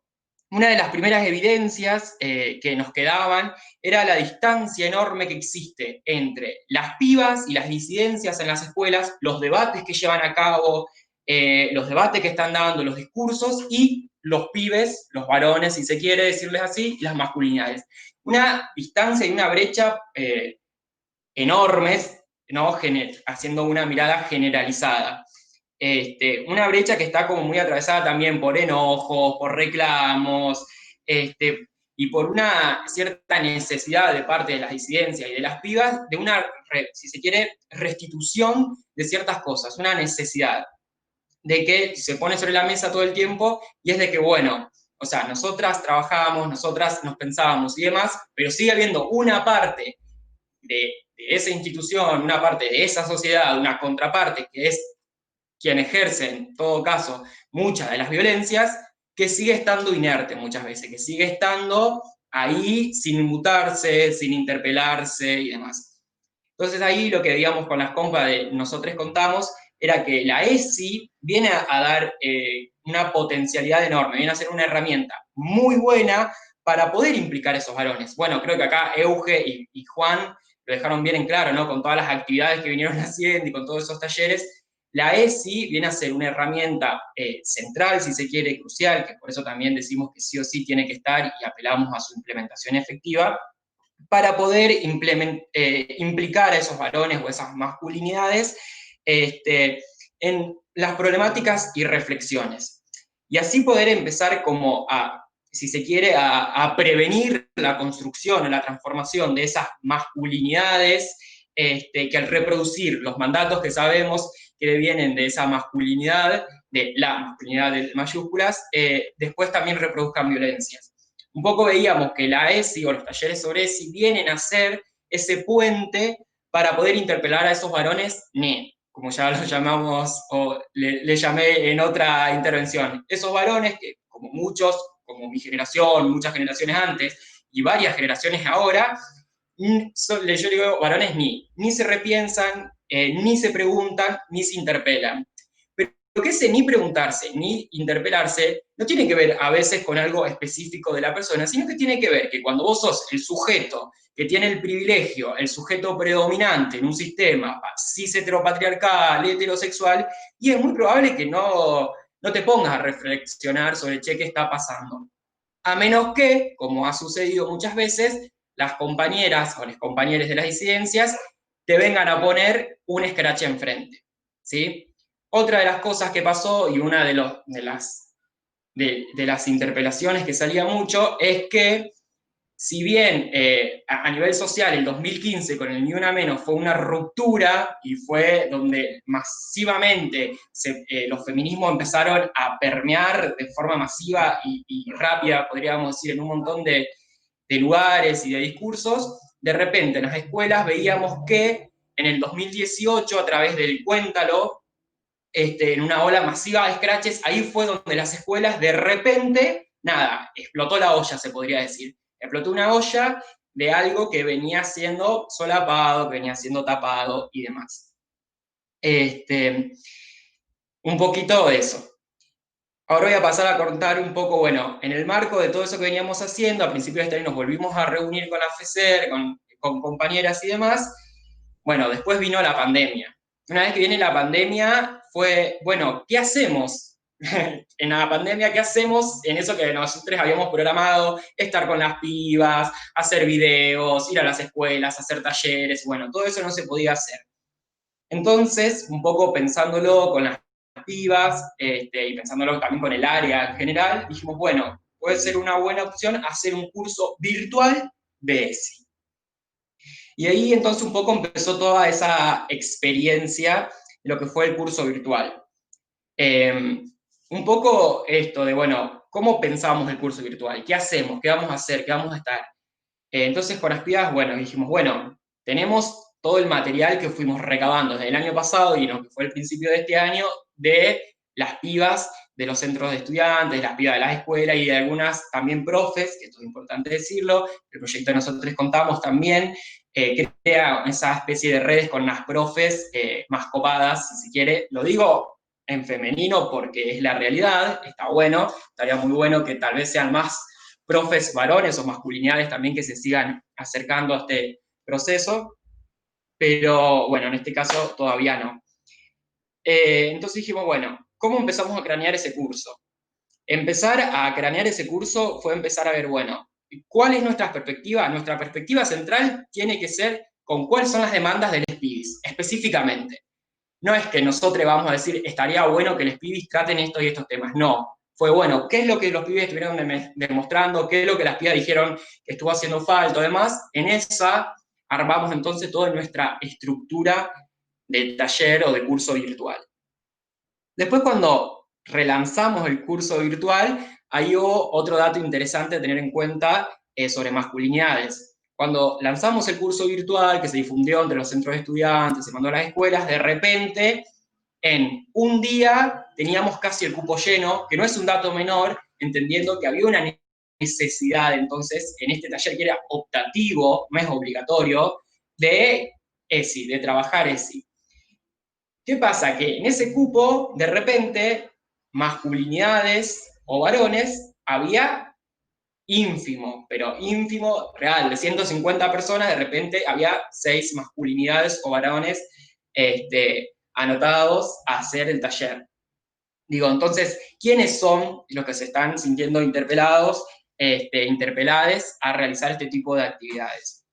Una de las primeras evidencias que nos quedaban era la distancia enorme que existe entre las pibas y las disidencias en las escuelas, los debates que llevan a cabo, los debates que están dando, los discursos, y los pibes, los varones, si se quiere decirles así, las masculinidades. Una distancia y una brecha enormes, ¿no? Haciendo una mirada generalizada. Una brecha que está como muy atravesada también por enojos, por reclamos, y por una cierta necesidad de parte de las disidencias y de las pibas de una, si se quiere, restitución de ciertas cosas, una necesidad de que se pone sobre la mesa todo el tiempo, y es de que, bueno, o sea, nosotras trabajábamos, nosotras nos pensábamos y demás, pero sigue habiendo una parte de esa institución, una parte de esa sociedad, una contraparte que es quien ejerce, en todo caso, muchas de las violencias, que sigue estando inerte muchas veces, que sigue estando ahí sin mutarse, sin interpelarse y demás. Entonces ahí lo que digamos con las compas de Nosotros Contamos era que la ESI viene a dar una potencialidad enorme, viene a ser una herramienta muy buena para poder implicar a esos varones. Bueno, creo que acá Euge y Juan lo dejaron bien en claro, ¿no? Con todas las actividades que vinieron haciendo y con todos esos talleres, la ESI viene a ser una herramienta central, si se quiere, crucial, que por eso también decimos que sí o sí tiene que estar y apelamos a su implementación efectiva, para poder implicar a esos varones o esas masculinidades en las problemáticas y reflexiones. Y así poder empezar como a, si se quiere, a prevenir la construcción o la transformación de esas masculinidades que al reproducir los mandatos que sabemos que vienen de esa masculinidad, de la masculinidad de mayúsculas, después también reproduzcan violencias. Un poco veíamos que la ESI o los talleres sobre ESI vienen a ser ese puente para poder interpelar a esos varones NE, como ya los llamamos, o le llamé en otra intervención. Esos varones que, como muchos, como mi generación, muchas generaciones antes, y varias generaciones ahora, yo digo varones ni se repiensan, ni se preguntan, ni se interpelan. Pero que ese ni preguntarse, ni interpelarse, no tiene que ver a veces con algo específico de la persona, sino que tiene que ver que cuando vos sos el sujeto que tiene el privilegio, el sujeto predominante en un sistema cis heteropatriarcal, heterosexual, y es muy probable que no te pongas a reflexionar sobre, che, ¿qué está pasando? A menos que, como ha sucedido muchas veces, las compañeras o los compañeros de las disidencias te vengan a poner un escrache enfrente, ¿sí? Otra de las cosas que pasó, y una de las interpelaciones que salía mucho, es que si bien a nivel social el 2015 con el Ni Una Menos fue una ruptura y fue donde masivamente los feminismos empezaron a permear de forma masiva y rápida, podríamos decir, en un montón de lugares y de discursos, de repente en las escuelas veíamos que en el 2018, a través del Cuéntalo, en una ola masiva de scratches, ahí fue donde las escuelas de repente, nada, explotó la olla, se podría decir. Explotó una olla de algo que venía siendo solapado, que venía siendo tapado y demás. Un poquito de eso. Ahora voy a pasar a contar un poco, bueno, en el marco de todo eso que veníamos haciendo, a principios de este año nos volvimos a reunir con la FESER, con compañeras y demás. Bueno, después vino la pandemia. Una vez que viene la pandemia, fue, bueno, ¿qué hacemos? En la pandemia, ¿qué hacemos en eso que nosotros habíamos programado? Estar con las pibas, hacer videos, ir a las escuelas, hacer talleres, bueno, todo eso no se podía hacer. Entonces, un poco pensándolo con las pibas y pensándolo también con el área en general, dijimos, bueno, puede ser una buena opción hacer un curso virtual de ESI. Y ahí entonces un poco empezó toda esa experiencia de lo que fue el curso virtual. Un poco esto de, bueno, ¿cómo pensamos el curso virtual? ¿Qué hacemos? ¿Qué vamos a hacer? ¿Qué vamos a estar? Entonces con las pibas, bueno, dijimos, bueno, tenemos todo el material que fuimos recabando desde el año pasado y lo que fue el principio de este año de las pibas de los centros de estudiantes, de las pibas de las escuelas y de algunas también profes, que esto es importante decirlo, el proyecto que nosotros contamos también, crea esa especie de redes con las profes más copadas, si se quiere, lo digo en femenino porque es la realidad, está bueno, estaría muy bueno que tal vez sean más profes varones o masculinidades también que se sigan acercando a este proceso, pero bueno, en este caso todavía no. Entonces dijimos, bueno, ¿cómo empezamos a cranear ese curso? Empezar a cranear ese curso fue empezar a ver, bueno, ¿cuál es nuestra perspectiva? Nuestra perspectiva central tiene que ser con cuáles son las demandas de los pibis, específicamente. No es que nosotros vamos a decir, estaría bueno que los pibis traten estos y estos temas, no. Fue bueno, ¿qué es lo que los pibes estuvieron demostrando? ¿Qué es lo que las pibas dijeron que estuvo haciendo falta? Además, en esa armamos entonces toda nuestra estructura de taller o de curso virtual. Después, cuando relanzamos el curso virtual, ahí hubo otro dato interesante a tener en cuenta sobre masculinidades. Cuando lanzamos el curso virtual, que se difundió entre los centros de estudiantes, se mandó a las escuelas, de repente, en un día teníamos casi el cupo lleno, que no es un dato menor, entendiendo que había una necesidad, entonces, en este taller que era optativo, no es obligatorio, de ESI, de trabajar ESI. ¿Qué pasa? Que en ese cupo, de repente, masculinidades o varones, había ínfimo, pero ínfimo real, de 150 personas, de repente había 6 masculinidades o varones anotados a hacer el taller. Digo, entonces, ¿quiénes son los que se están sintiendo interpelados, interpelades a realizar este tipo de actividades?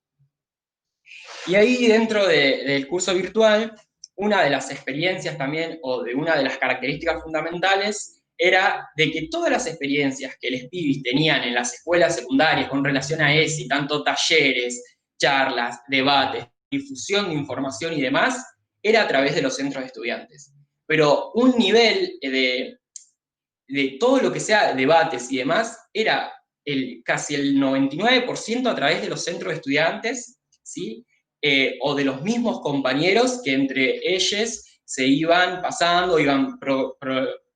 Y ahí dentro del curso virtual, una de las experiencias también, o de una de las características fundamentales, era de que todas las experiencias que los pibis tenían en las escuelas secundarias con relación a ESI, tanto talleres, charlas, debates, difusión de información y demás, era a través de los centros de estudiantes. pero un nivel de todo lo que sea debates y demás era casi el 99% a través de los centros de estudiantes, ¿sí? O de los mismos compañeros que entre ellos se iban pasando, iban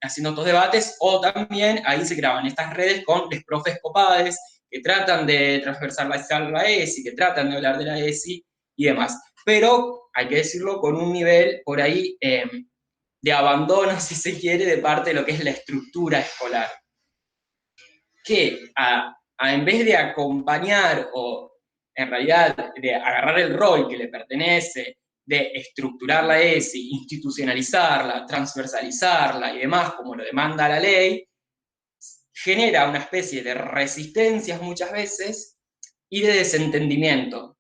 haciendo estos debates, o también ahí se creaban estas redes con los profes copades que tratan de transversalizar la ESI, que tratan de hablar de la ESI y demás. Pero, hay que decirlo, con un nivel por ahí de abandono, si se quiere, de parte de lo que es la estructura escolar. Que en vez de acompañar o en realidad de agarrar el rol que le pertenece, de estructurar la ESI, institucionalizarla, transversalizarla y demás, como lo demanda la ley, genera una especie de resistencias muchas veces y de desentendimiento.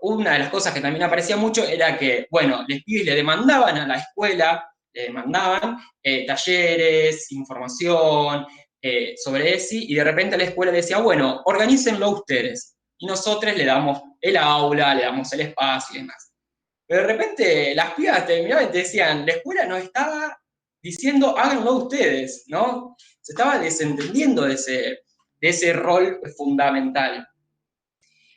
Una de las cosas que también aparecía mucho era que, bueno, los pibes le demandaban a la escuela, le demandaban talleres, información sobre ESI, y de repente la escuela decía, bueno, organícenlo ustedes, y nosotros le damos el aula, le damos el espacio y demás. Pero de repente las pibas terminaban y te decían, la escuela nos estaba diciendo, háganlo ustedes, ¿no? Se estaba desentendiendo de ese rol fundamental.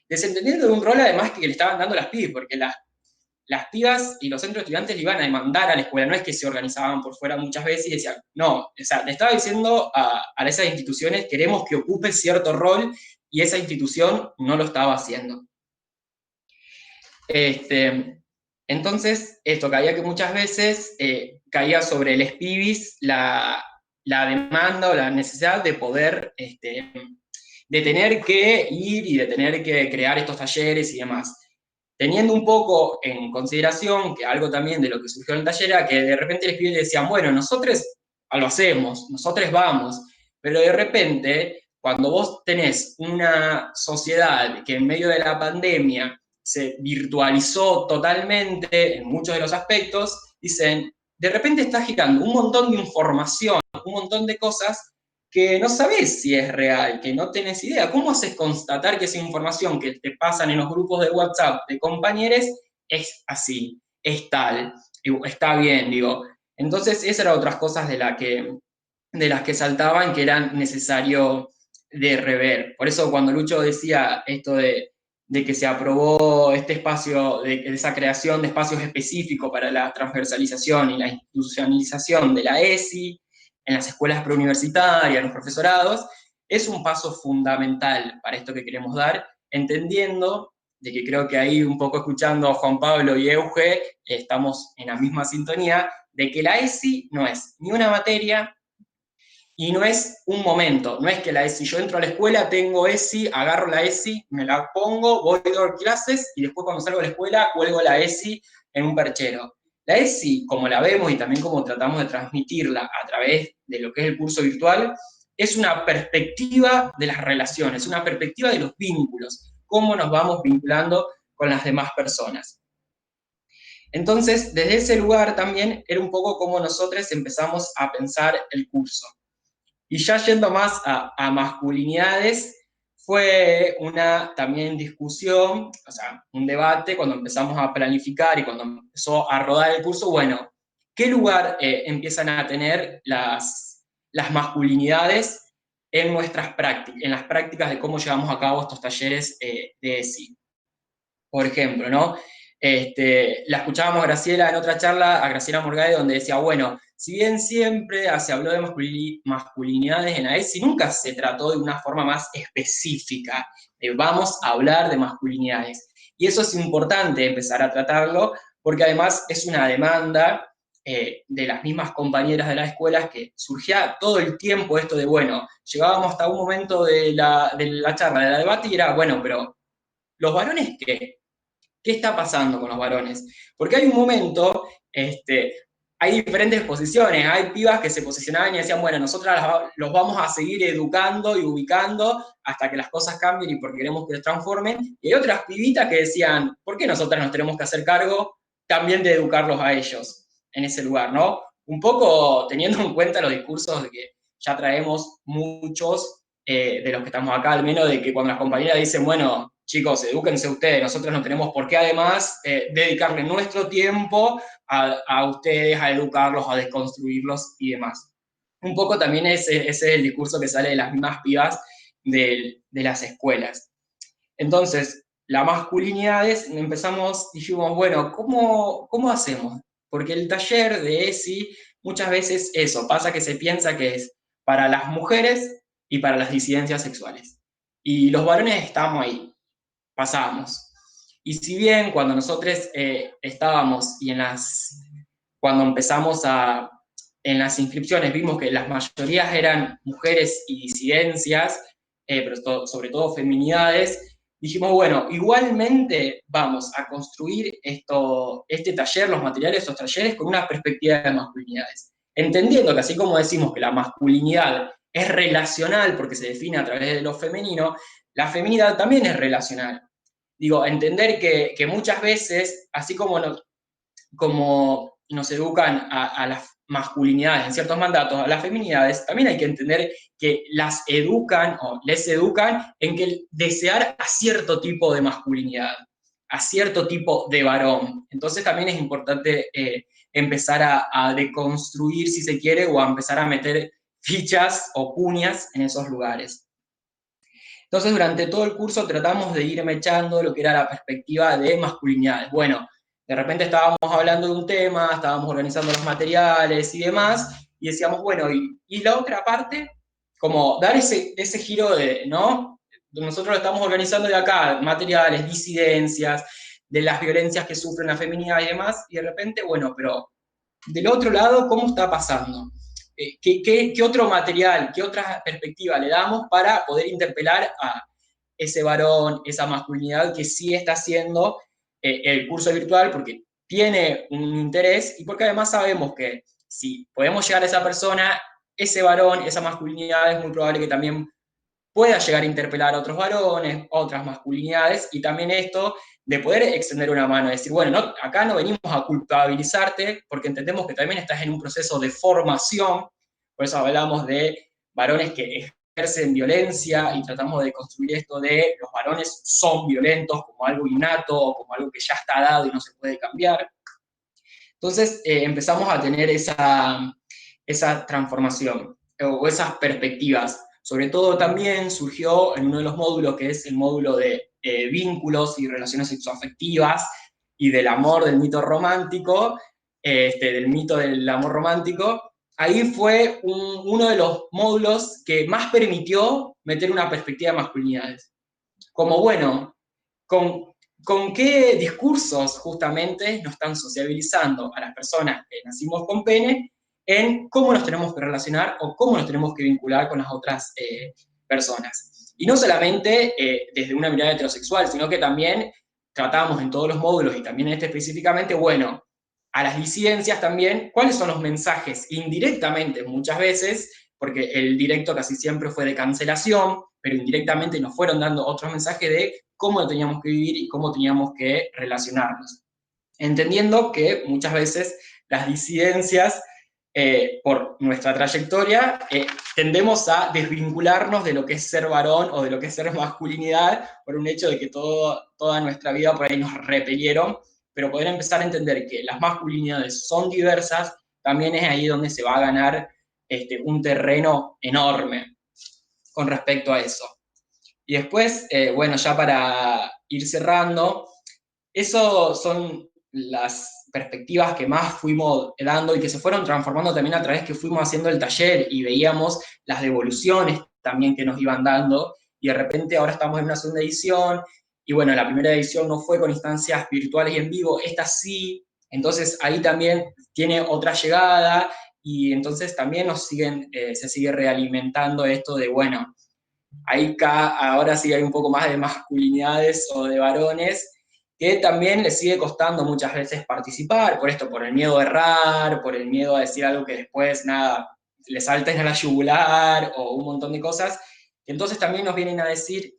Desentendiendo de un rol además que le estaban dando las pibas, porque las pibas y los centros de estudiantes le iban a demandar a la escuela, no es que se organizaban por fuera muchas veces y decían, no, o sea, le estaba diciendo a esas instituciones, queremos que ocupe cierto rol, y esa institución no lo estaba haciendo. Entonces, esto caía que muchas veces caía sobre les pibis la demanda o la necesidad de poder, de tener que ir y de tener que crear estos talleres y demás. Teniendo un poco en consideración que algo también de lo que surgió en el taller era que de repente les pibes decían, bueno, nosotros lo hacemos, nosotros vamos, pero de repente, cuando vos tenés una sociedad que en medio de la pandemia se virtualizó totalmente en muchos de los aspectos, dicen, de repente estás girando un montón de información, un montón de cosas que no sabés si es real, que no tenés idea. ¿Cómo haces constatar que esa información que te pasan en los grupos de WhatsApp de compañeros es así, es tal, está bien, digo? Entonces, esas eran otras cosas de las que saltaban que eran necesario de rever. Por eso cuando Lucho decía esto de que se aprobó este espacio, de esa creación de espacios específicos para la transversalización y la institucionalización de la ESI, en las escuelas preuniversitarias, los profesorados, es un paso fundamental para esto que queremos dar, entendiendo de que creo que ahí un poco escuchando a Juan Pablo y Euge, estamos en la misma sintonía, de que la ESI no es ni una materia y no es un momento, no es que la ESI, yo entro a la escuela, tengo ESI, agarro la ESI, me la pongo, voy a dar clases y después cuando salgo de la escuela cuelgo la ESI en un perchero. La ESI, como la vemos y también como tratamos de transmitirla a través de lo que es el curso virtual, es una perspectiva de las relaciones, una perspectiva de los vínculos, cómo nos vamos vinculando con las demás personas. Entonces, desde ese lugar también era un poco como nosotros empezamos a pensar el curso. Y ya yendo más a masculinidades, fue una también discusión, o sea, un debate cuando empezamos a planificar y cuando empezó a rodar el curso, bueno, ¿qué lugar empiezan a tener las masculinidades en nuestras prácticas, en las prácticas de cómo llevamos a cabo estos talleres de ESI? Por ejemplo, ¿no? La escuchábamos a Graciela en otra charla, a Graciela Morgade, donde decía, bueno, si bien siempre se habló de masculinidades en la ESI, nunca se trató de una forma más específica, de vamos a hablar de masculinidades. Y eso es importante empezar a tratarlo, porque además es una demanda de las mismas compañeras de las escuelas que surgía todo el tiempo esto de, bueno, llegábamos hasta un momento de la charla, de la debate, y era, bueno, pero ¿los varones qué? ¿Qué está pasando con los varones? Porque hay un momento, hay diferentes posiciones, hay pibas que se posicionaban y decían, bueno, nosotras los vamos a seguir educando y ubicando hasta que las cosas cambien y porque queremos que los transformen, y hay otras pibitas que decían, ¿por qué nosotras nos tenemos que hacer cargo también de educarlos a ellos en ese lugar, ¿no? Un poco teniendo en cuenta los discursos de que ya traemos muchos de los que estamos acá, al menos de que cuando las compañeras dicen, bueno, chicos, edúquense ustedes, nosotros no tenemos por qué además dedicarle nuestro tiempo a ustedes, a educarlos, a desconstruirlos y demás. Un poco también ese es el discurso que sale de las mismas pibas de las escuelas. Entonces, las masculinidades, dijimos, bueno, ¿cómo hacemos? Porque el taller de ESI, muchas veces eso, pasa que se piensa que es para las mujeres y para las disidencias sexuales. Y los varones estamos ahí, pasamos. Y si bien cuando nosotros estábamos cuando empezamos en las inscripciones vimos que las mayorías eran mujeres y disidencias, pero sobre todo feminidades, dijimos, bueno, igualmente vamos a construir este taller, los materiales de estos talleres, con una perspectiva de masculinidades. Entendiendo que así como decimos que la masculinidad es relacional porque se define a través de lo femenino, la feminidad también es relacional. Digo, entender que muchas veces, así como nos educan a las masculinidades en ciertos mandatos, a las feminidades, también hay que entender que las educan o les educan en que desear a cierto tipo de masculinidad, a cierto tipo de varón. Entonces también es importante empezar a deconstruir, si se quiere, o a empezar a meter fichas o cuñas en esos lugares. Entonces, durante todo el curso tratamos de ir mechando lo que era la perspectiva de masculinidades. Bueno, de repente estábamos hablando de un tema, estábamos organizando los materiales y demás, y decíamos, bueno, y la otra parte, como dar ese giro de, ¿no? Nosotros lo estamos organizando de acá, materiales, disidencias, de las violencias que sufren la feminidad y demás, y de repente, bueno, pero del otro lado, ¿cómo está pasando? ¿Qué otro material, qué otra perspectiva le damos para poder interpelar a ese varón, esa masculinidad que sí está haciendo el curso virtual porque tiene un interés y porque además sabemos que si podemos llegar a esa persona, ese varón, esa masculinidad es muy probable que también pueda llegar a interpelar a otros varones, otras masculinidades, y también esto de poder extender una mano, decir, bueno, no, acá no venimos a culpabilizarte, porque entendemos que también estás en un proceso de formación, por eso hablamos de varones que ejercen violencia y tratamos de construir esto de los varones son violentos como algo innato o como algo que ya está dado y no se puede cambiar. Entonces empezamos a tener esa transformación o esas perspectivas. Sobre todo también surgió en uno de los módulos, que es el módulo de vínculos y relaciones sexoafectivas y del amor, del mito romántico, del mito del amor romántico. Ahí fue uno de los módulos que más permitió meter una perspectiva de masculinidades. Como, bueno, ¿con qué discursos justamente nos están sociabilizando a las personas que nacimos con pene en cómo nos tenemos que relacionar o cómo nos tenemos que vincular con las otras personas? Y no solamente desde una mirada heterosexual, sino que también tratamos en todos los módulos y también en este específicamente, bueno, a las disidencias también, cuáles son los mensajes indirectamente muchas veces, porque el directo casi siempre fue de cancelación, pero indirectamente nos fueron dando otros mensajes de cómo teníamos que vivir y cómo teníamos que relacionarnos. Entendiendo que muchas veces las disidencias, por nuestra trayectoria, tendemos a desvincularnos de lo que es ser varón o de lo que es ser masculinidad por un hecho de que toda nuestra vida por ahí nos repelieron, pero poder empezar a entender que las masculinidades son diversas, también es ahí donde se va a ganar un terreno enorme con respecto a eso. Y después, bueno, ya para ir cerrando, eso son las perspectivas que más fuimos dando y que se fueron transformando también a través que fuimos haciendo el taller y veíamos las devoluciones también que nos iban dando, y de repente ahora estamos en una segunda edición, y bueno, la primera edición no fue con instancias virtuales y en vivo, esta sí, entonces ahí también tiene otra llegada, y entonces también se sigue realimentando esto de, bueno, ahora sí hay un poco más de masculinidades o de varones, que también les sigue costando muchas veces participar, por el miedo a errar, por el miedo a decir algo que después, nada, le salten a la yugular o un montón de cosas. Entonces también nos vienen a decir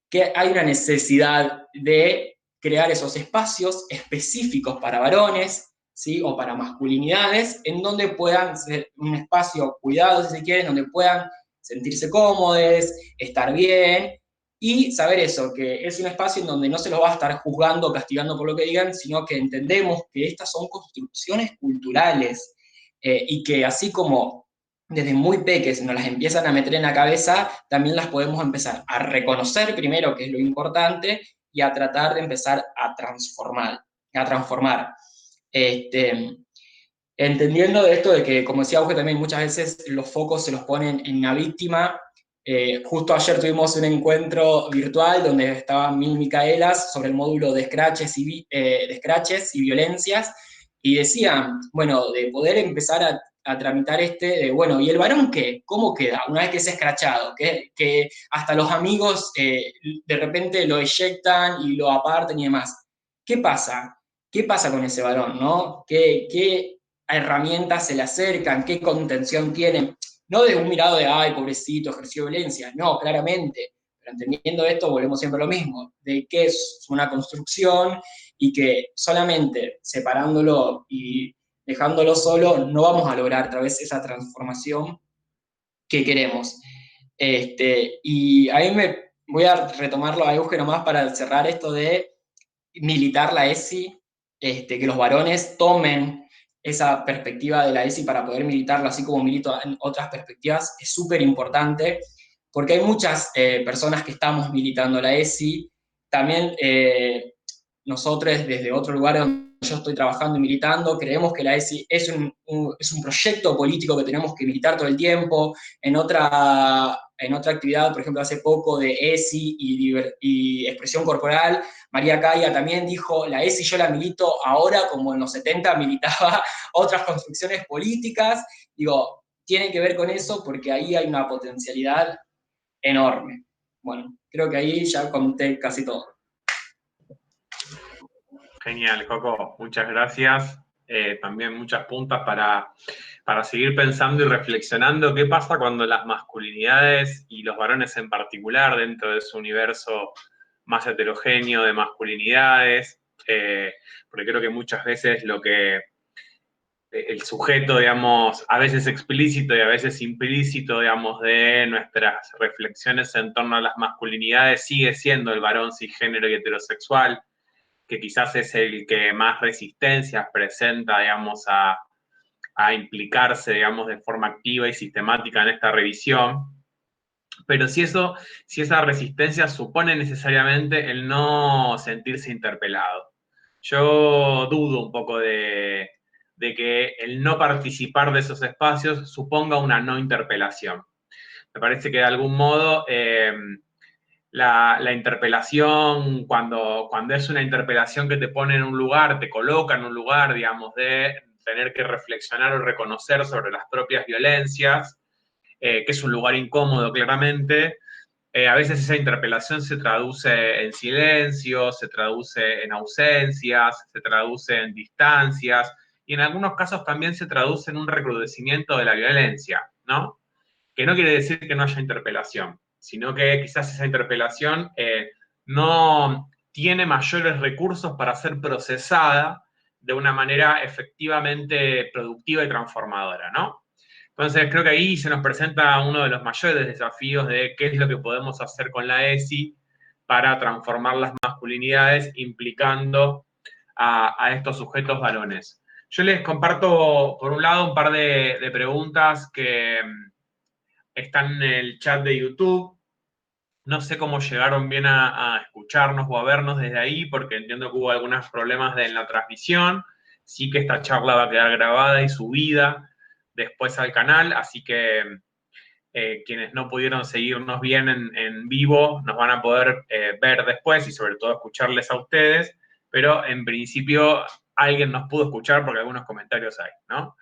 que hay una necesidad de crear esos espacios específicos para varones, ¿sí? O para masculinidades, en donde puedan ser un espacio cuidado, si se quiere, donde puedan sentirse cómodos, estar bien, y saber eso, que es un espacio en donde no se los va a estar juzgando, castigando por lo que digan, sino que entendemos que estas son construcciones culturales y que así como desde muy pequeños nos las empiezan a meter en la cabeza, también las podemos empezar a reconocer primero, que es lo importante, y a tratar de empezar a transformar. Entendiendo de esto de que, como decía Auge, también muchas veces los focos se los ponen en la víctima. Justo ayer tuvimos un encuentro virtual donde estaban Mil Micaelas sobre el módulo de scratches y violencias, y decían, bueno, de poder empezar a tramitar bueno, ¿y el varón qué? ¿Cómo queda una vez que es escrachado? Que hasta los amigos de repente lo eyectan y lo apartan y demás. ¿Qué pasa? ¿Qué pasa con ese varón, no? ¿Qué herramientas se le acercan? ¿Qué contención tienen? No de un mirado de, ay, pobrecito, ejerció violencia, no, claramente, pero entendiendo esto volvemos siempre a lo mismo, de que es una construcción y que solamente separándolo y dejándolo solo no vamos a lograr otra vez esa transformación que queremos. Y ahí voy a retomarlo a Euge nomás para cerrar esto de militar la ESI, que los varones tomen esa perspectiva de la ESI para poder militarlo, así como milito en otras perspectivas, es súper importante, porque hay muchas personas que estamos militando la ESI, también nosotros desde otro lugar donde yo estoy trabajando y militando, creemos que la ESI es un proyecto político que tenemos que militar todo el tiempo. En otra actividad, por ejemplo, hace poco de ESI y expresión corporal, María Caya también dijo, la ESI yo la milito ahora como en los 70 militaba otras construcciones políticas. Digo, tiene que ver con eso porque ahí hay una potencialidad enorme. Bueno, creo que ahí ya conté casi todo. Genial, Coco, muchas gracias. También muchas puntas para seguir pensando y reflexionando qué pasa cuando las masculinidades y los varones en particular dentro de su universo más heterogéneo de masculinidades, porque creo que muchas veces el sujeto, digamos, a veces explícito y a veces implícito, digamos, de nuestras reflexiones en torno a las masculinidades sigue siendo el varón cisgénero y heterosexual, que quizás es el que más resistencias presenta, digamos, a implicarse, digamos, de forma activa y sistemática en esta revisión. Pero si esa resistencia supone necesariamente el no sentirse interpelado. Yo dudo un poco de que el no participar de esos espacios suponga una no interpelación. Me parece que de algún modo la interpelación, cuando es una interpelación que te pone en un lugar, te coloca en un lugar, digamos, de tener que reflexionar o reconocer sobre las propias violencias, que es un lugar incómodo claramente. A veces esa interpelación se traduce en silencio, se traduce en ausencias, se traduce en distancias y en algunos casos también se traduce en un recrudecimiento de la violencia, ¿no? Que no quiere decir que no haya interpelación, sino que quizás esa interpelación no tiene mayores recursos para ser procesada de una manera efectivamente productiva y transformadora, ¿no? Entonces creo que ahí se nos presenta uno de los mayores desafíos de qué es lo que podemos hacer con la ESI para transformar las masculinidades implicando a estos sujetos varones. Yo les comparto, por un lado, un par de preguntas que están en el chat de YouTube. No sé cómo llegaron bien a escucharnos o a vernos desde ahí, porque entiendo que hubo algunos problemas en la transmisión. Sí que esta charla va a quedar grabada y subida después al canal, así que quienes no pudieron seguirnos bien en vivo nos van a poder ver después y sobre todo escucharles a ustedes, pero en principio alguien nos pudo escuchar porque algunos comentarios hay, ¿no?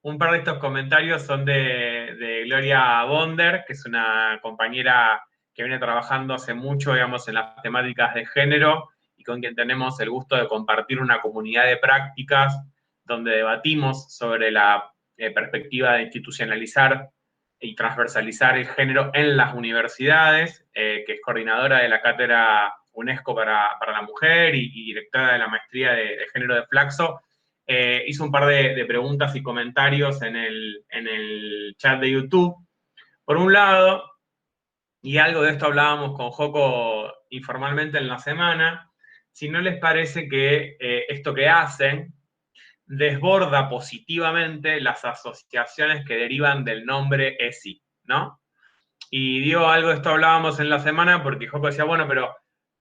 Un par de estos comentarios son de Gloria Bonder, que es una compañera que viene trabajando hace mucho, digamos, en las temáticas de género y con quien tenemos el gusto de compartir una comunidad de prácticas donde debatimos sobre la perspectiva de institucionalizar y transversalizar el género en las universidades, que es coordinadora de la cátedra UNESCO para la mujer y directora de la maestría de género de Flaxo. Hizo un par de preguntas y comentarios en el chat de YouTube. Por un lado, y algo de esto hablábamos con Joco informalmente en la semana, si no les parece que esto que hacen desborda positivamente las asociaciones que derivan del nombre ESI, ¿no? Y digo algo de esto hablábamos en la semana porque Joco decía, bueno, pero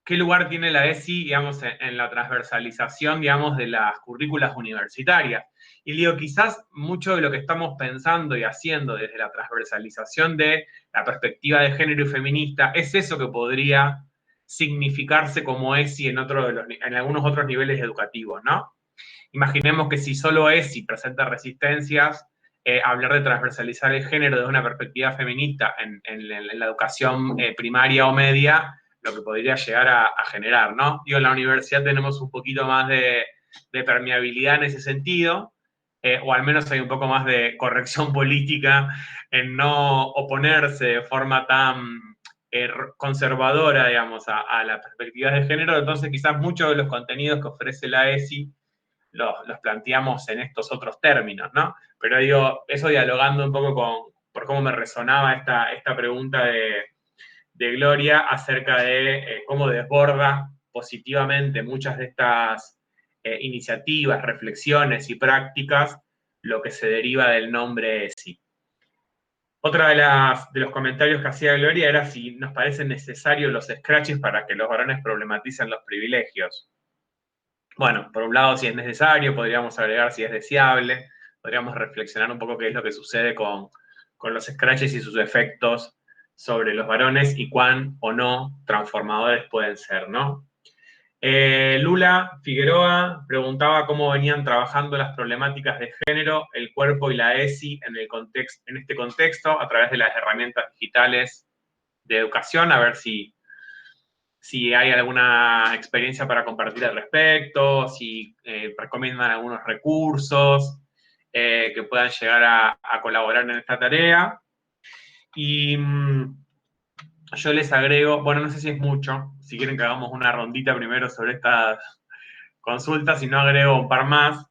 ¿qué lugar tiene la ESI, digamos, en la transversalización, digamos, de las currículas universitarias? Y digo, quizás mucho de lo que estamos pensando y haciendo desde la transversalización de la perspectiva de género y feminista es eso que podría significarse como ESI en algunos otros niveles educativos, ¿no? Imaginemos que si solo ESI presenta resistencias, hablar de transversalizar el género desde una perspectiva feminista en la educación primaria o media, lo que podría llegar a generar, ¿no? Digo, en la universidad tenemos un poquito más de permeabilidad en ese sentido, o al menos hay un poco más de corrección política en no oponerse de forma tan conservadora, digamos, a las perspectivas de género. Entonces, quizás muchos de los contenidos que ofrece la ESI los planteamos en estos otros términos, ¿no? Pero digo, eso dialogando un poco por cómo me resonaba esta pregunta de Gloria acerca de cómo desborda positivamente muchas de estas iniciativas, reflexiones y prácticas lo que se deriva del nombre ESI. Otra de los comentarios que hacía Gloria era si nos parecen necesarios los scratches para que los varones problematicen los privilegios. Bueno, por un lado, si es necesario, podríamos agregar si es deseable, podríamos reflexionar un poco qué es lo que sucede con los scratches y sus efectos sobre los varones y cuán o no transformadores pueden ser, ¿no? Lula Figueroa preguntaba cómo venían trabajando las problemáticas de género, el cuerpo y la ESI en este contexto a través de las herramientas digitales de educación, a ver si hay alguna experiencia para compartir al respecto, si recomiendan algunos recursos que puedan llegar a colaborar en esta tarea. Y yo les agrego, bueno, no sé si es mucho, si quieren que hagamos una rondita primero sobre estas consultas, si no agrego un par más.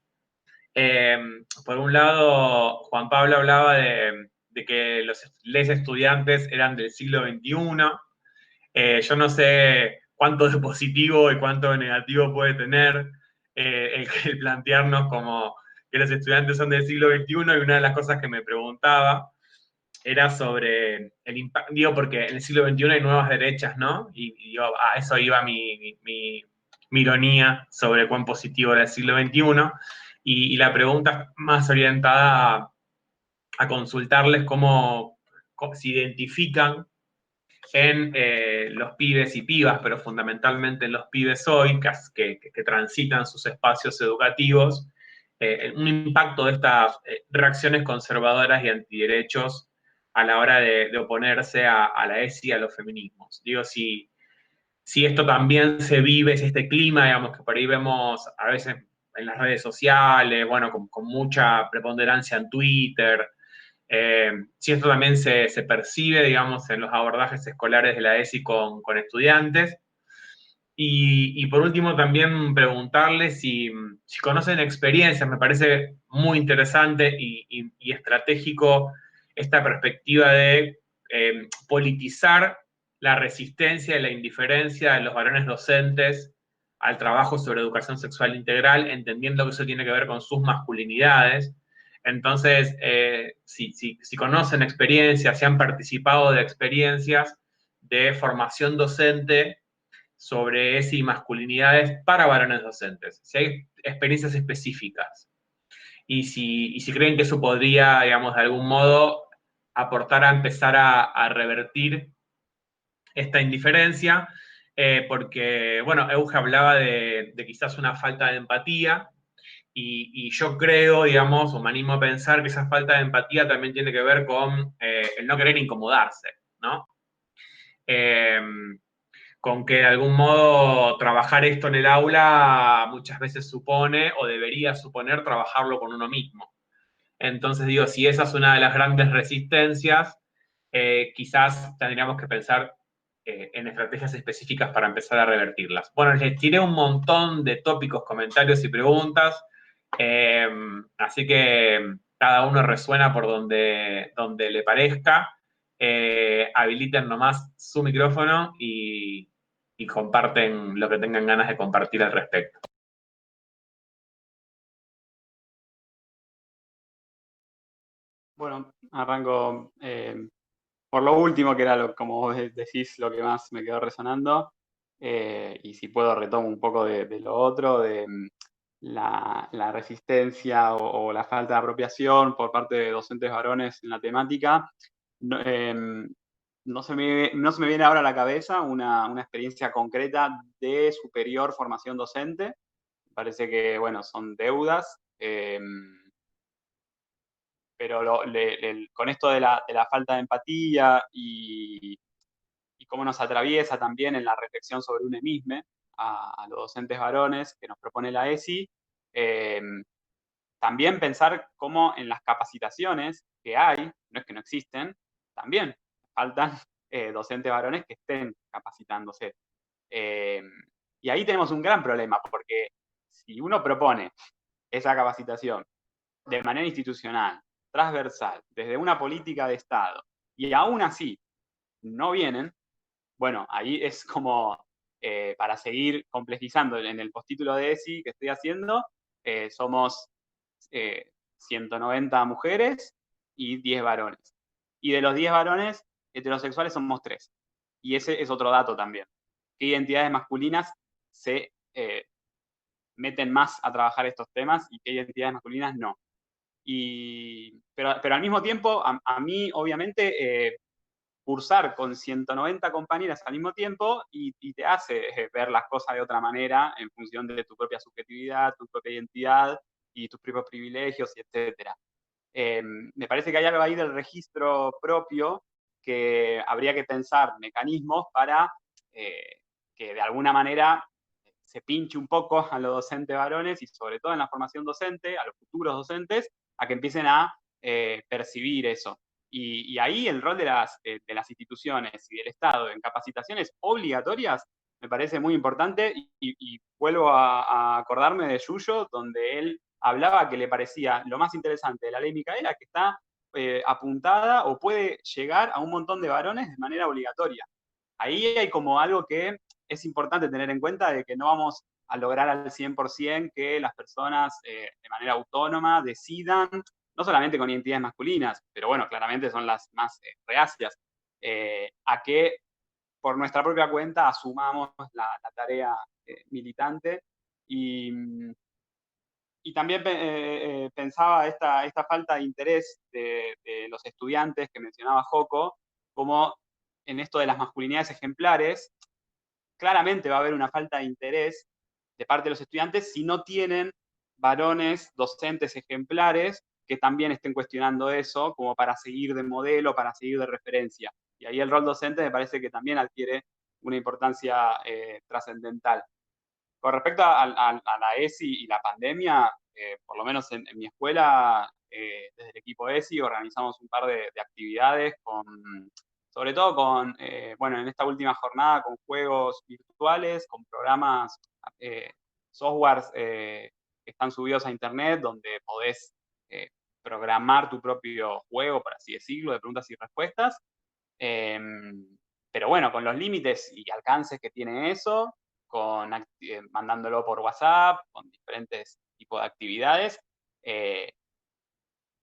Por un lado, Juan Pablo hablaba de que los estudiantes eran del siglo XXI. Yo no sé cuánto de positivo y cuánto de negativo puede tener el plantearnos como que los estudiantes son del siglo XXI, y una de las cosas que me preguntaba era sobre el impacto, digo, porque en el siglo XXI hay nuevas derechas, ¿no? Y digo, a eso iba mi ironía sobre cuán positivo era el siglo XXI, y la pregunta es más orientada a consultarles cómo se identifican en los pibes y pibas, pero fundamentalmente en los pibes hoy, que transitan sus espacios educativos, un impacto de estas reacciones conservadoras y antiderechos a la hora de oponerse a la ESI y a los feminismos. Digo, si esto también se vive, si este clima, digamos, que por ahí vemos a veces en las redes sociales, bueno, con mucha preponderancia en Twitter, si esto también se percibe, digamos, en los abordajes escolares de la ESI con estudiantes. Y por último, también preguntarles si conocen experiencias. Me parece muy interesante y estratégico esta perspectiva de politizar la resistencia y la indiferencia de los varones docentes al trabajo sobre educación sexual integral, entendiendo que eso tiene que ver con sus masculinidades. Entonces, si conocen experiencias, si han participado de experiencias de formación docente sobre ESI y masculinidades para varones docentes, si hay experiencias específicas. Y si creen que eso podría, digamos, de algún modo aportar a empezar a revertir esta indiferencia, porque, bueno, Euge hablaba de quizás una falta de empatía, y yo creo, digamos, o me animo a pensar que esa falta de empatía también tiene que ver con el no querer incomodarse, ¿no? Con que de algún modo trabajar esto en el aula muchas veces supone o debería suponer trabajarlo con uno mismo. Entonces digo, si esa es una de las grandes resistencias, quizás tendríamos que pensar en estrategias específicas para empezar a revertirlas. Bueno, les tiré un montón de tópicos, comentarios y preguntas, así que cada uno resuena por donde le parezca. habiliten nomás su micrófono y comparten lo que tengan ganas de compartir al respecto. Bueno, arranco por lo último, que era, como vos decís, lo que más me quedó resonando, y si puedo retomo un poco de lo otro, de la resistencia o la falta de apropiación por parte de docentes varones en la temática. No se me viene ahora a la cabeza una experiencia concreta de superior formación docente. Parece que, bueno, son deudas, pero con esto de la falta de empatía y cómo nos atraviesa también en la reflexión sobre un emisme a los docentes varones que nos propone la ESI, también pensar cómo en las capacitaciones que hay, no es que no existen, también faltan docentes varones que estén capacitándose. Y ahí tenemos un gran problema, porque si uno propone esa capacitación de manera institucional, transversal, desde una política de Estado, y aún así no vienen, bueno, ahí es como para seguir complejizando en el postítulo de ESI que estoy haciendo, somos 190 mujeres y 10 varones. Y de los 10 varones, heterosexuales somos 3. Y ese es otro dato también. ¿Qué identidades masculinas se meten más a trabajar estos temas y qué identidades masculinas no? Pero al mismo tiempo, a mí, obviamente, cursar con 190 compañeras al mismo tiempo y te hace ver las cosas de otra manera en función de tu propia subjetividad, tu propia identidad y tus propios privilegios, etc. Me parece que hay algo ahí del registro propio que habría que pensar mecanismos para que de alguna manera se pinche un poco a los docentes varones y sobre todo en la formación docente, a los futuros docentes, a que empiecen a percibir eso. Y ahí el rol de las instituciones y del Estado en capacitaciones obligatorias me parece muy importante y vuelvo a acordarme de Yuyo, donde él hablaba que le parecía lo más interesante de la ley Micaela, que está apuntada o puede llegar a un montón de varones de manera obligatoria. Ahí hay como algo que es importante tener en cuenta de que no vamos a lograr al 100% que las personas de manera autónoma decidan, no solamente con identidades masculinas, pero bueno, claramente son las más reacias, a que por nuestra propia cuenta asumamos la tarea militante. Y también pensaba esta falta de interés de los estudiantes que mencionaba Joko, como en esto de las masculinidades ejemplares, claramente va a haber una falta de interés de parte de los estudiantes si no tienen varones docentes ejemplares que también estén cuestionando eso como para seguir de modelo, para seguir de referencia. Y ahí el rol docente me parece que también adquiere una importancia trascendental. Con respecto a la ESI y la pandemia, por lo menos en mi escuela, desde el equipo ESI organizamos un par de actividades, sobre todo bueno, en esta última jornada con juegos virtuales, con programas, softwares que están subidos a internet, donde podés programar tu propio juego, por así decirlo, de preguntas y respuestas. Pero bueno, con los límites y alcances que tiene eso, mandándolo por WhatsApp, con diferentes tipos de actividades,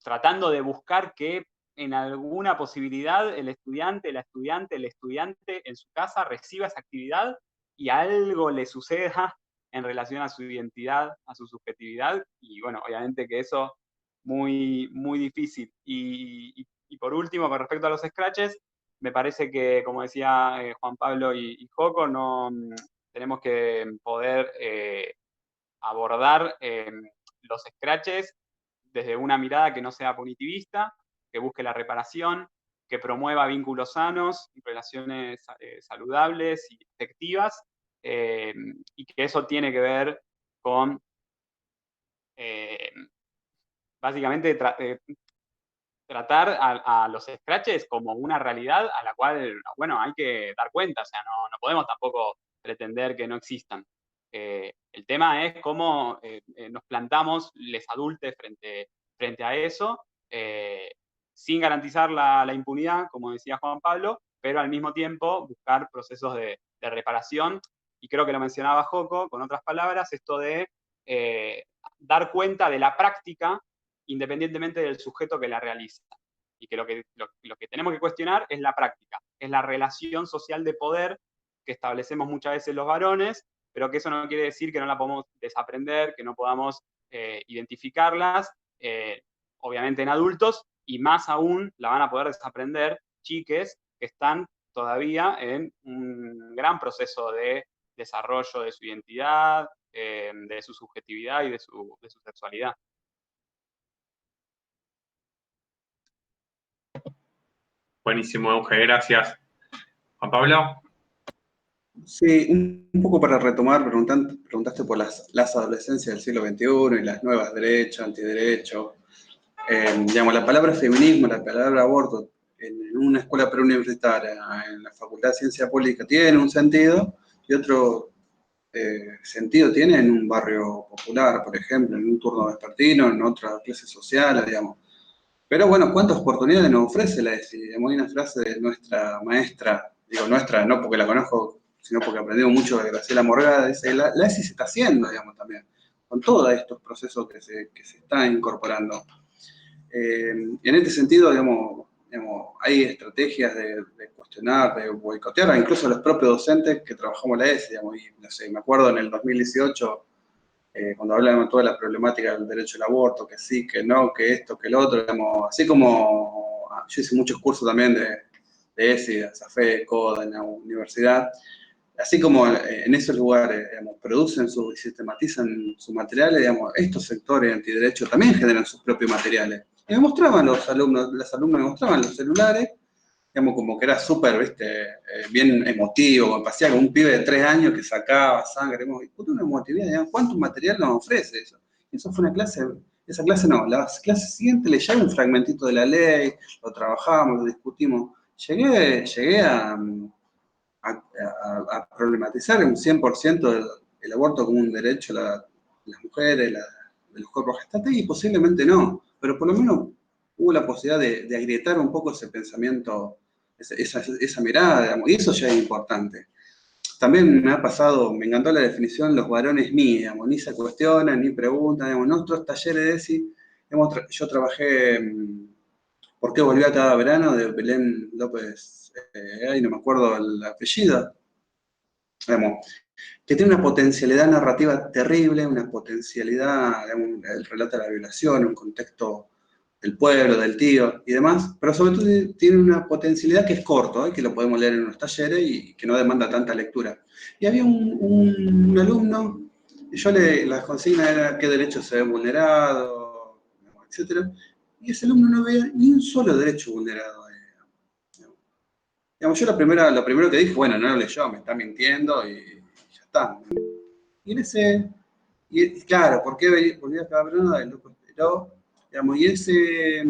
tratando de buscar que en alguna posibilidad el estudiante, la estudiante, el estudiante en su casa reciba esa actividad y algo le suceda en relación a su identidad, a su subjetividad, y bueno, obviamente que eso muy, muy difícil. Y por último, con respecto a los scratches, me parece que, como decía Juan Pablo y Joko, no, tenemos que poder abordar los scratches desde una mirada que no sea punitivista, que busque la reparación, que promueva vínculos sanos, relaciones saludables y efectivas, y que eso tiene que ver con básicamente tratar a los scratches como una realidad a la cual, bueno, hay que dar cuenta, o sea, no podemos tampoco pretender que no existan. El tema es cómo nos plantamos les adultos frente a eso, sin garantizar la impunidad, como decía Juan Pablo, pero al mismo tiempo buscar procesos de reparación. Y creo que lo mencionaba Joko, con otras palabras, esto de dar cuenta de la práctica independientemente del sujeto que la realiza. Y que lo que tenemos que cuestionar es la práctica, es la relación social de poder que establecemos muchas veces los varones, pero que eso no quiere decir que no la podamos desaprender, que no podamos identificarlas, obviamente en adultos, y más aún la van a poder desaprender chiques que están todavía en un gran proceso de desarrollo de su identidad, de su subjetividad y de su sexualidad. Buenísimo, Euge, gracias. Juan Pablo. Sí, un poco para retomar, preguntaste por las adolescencias del siglo XXI y las nuevas derechos, antiderechos. Digamos, la palabra feminismo, la palabra aborto, en una escuela preuniversitaria, en la Facultad de Ciencia Pública, tiene un sentido y otro sentido tiene en un barrio popular, por ejemplo, en un turno vespertino, en otras clases sociales, digamos. Pero bueno, ¿cuántas oportunidades nos ofrece la ESI? Digamos, hay una frase de nuestra maestra, digo nuestra, no porque la conozco, sino porque aprendimos mucho de Graciela Morgada, dice, la ESI se está haciendo, digamos, también, con todos estos procesos que se están incorporando. En este sentido, digamos, hay estrategias de cuestionar, de boicotear, incluso a los propios docentes que trabajamos la ESI, digamos, y no sé, me acuerdo en el 2018, cuando hablábamos de toda la problemática del derecho al aborto, que sí, que no, que esto, que lo otro, digamos, así como yo hice muchos cursos también de ESI, de SAFE, CODA, en la universidad, así como en esos lugares, digamos, producen y sistematizan sus materiales, digamos, estos sectores antiderechos también generan sus propios materiales. Y me mostraban las alumnas me mostraban los celulares, digamos, como que era súper, viste, bien emotivo, como parecía como un pibe de 3 años que sacaba sangre, digamos, una emotividad, digamos, ¿cuánto material nos ofrece eso? Eso fue una clase, esa clase no, la clase siguiente le llevé un fragmentito de la ley, lo trabajamos, lo discutimos, llegué a problematizar un 100% el aborto como un derecho de las mujeres, de los cuerpos gestantes, y posiblemente no, pero por lo menos hubo la posibilidad de agrietar un poco ese pensamiento, esa mirada, digamos, y eso ya es importante. También me ha pasado, me encantó la definición, los varones ni, digamos, ni se cuestionan, ni preguntan, digamos, nuestros talleres de ESI, yo trabajé, ¿por qué volvía cada verano? De Belén López, ay, no me acuerdo el apellido, digamos, que tiene una potencialidad narrativa terrible, una potencialidad, digamos, el relato de la violación, un contexto del pueblo, del tío y demás, pero sobre todo tiene una potencialidad que es corto, que lo podemos leer en unos talleres y que no demanda tanta lectura. Y había un alumno, y yo la consigna era qué derechos se ven vulnerados, etc. Y ese alumno no veía ni un solo derecho vulnerado. Digamos, yo lo primero que dije, bueno, no lo leyó, me está mintiendo y ya está. Y en ese, y claro, ¿por qué volvía cada verano? El loco esperó, digamos, y ese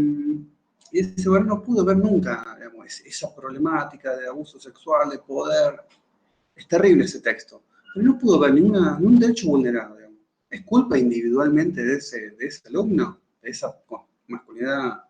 varón no pudo ver nunca, digamos, esa problemática de abuso sexual, de poder. Es terrible ese texto. Pero no pudo ver ningún derecho vulnerado, digamos. Es culpa individualmente de ese alumno, de esa masculinidad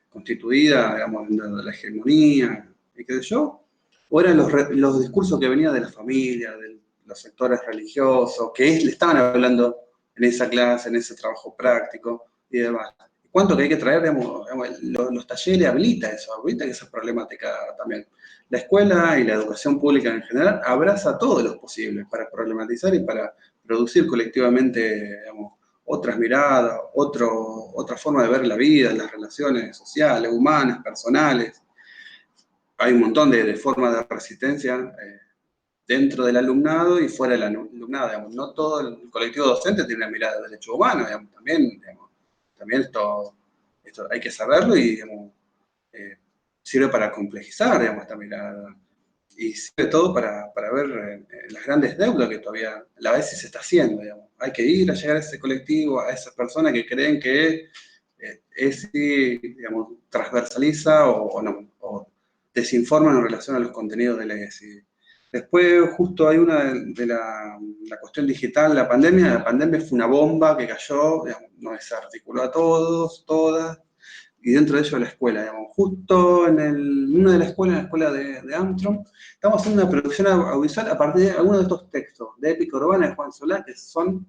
constituida, digamos, de la hegemonía, y qué sé yo, o eran los discursos que venían de la familia, de los sectores religiosos, que le estaban hablando en esa clase, en ese trabajo práctico y demás. ¿Cuánto que hay que traer? Digamos, los talleres habilita que esa problemática también. La escuela y la educación pública en general abraza todos los posibles para problematizar y para producir colectivamente, digamos, otras miradas, otra forma de ver la vida, las relaciones sociales, humanas, personales. Hay un montón de formas de resistencia dentro del alumnado y fuera del alumnado. Digamos. No todo el colectivo docente tiene una mirada de derechos humanos. Digamos. También esto hay que saberlo y digamos, sirve para complejizar esta mirada. Y sirve todo para ver las grandes deudas que todavía la vez se está haciendo. Digamos. Hay que ir a llegar a ese colectivo, a esas personas que creen que digamos, transversaliza o no, o desinforma en relación a los contenidos de la ESI. Después, justo hay una de la cuestión digital, la pandemia fue una bomba que cayó, digamos, nos desarticuló a todos, todas, y dentro de ello la escuela, digamos. Justo en una de las escuelas, en la escuela de Armstrong, estamos haciendo una producción audiovisual a partir de algunos de estos textos, de Épica Urbana de Juan Solá, que son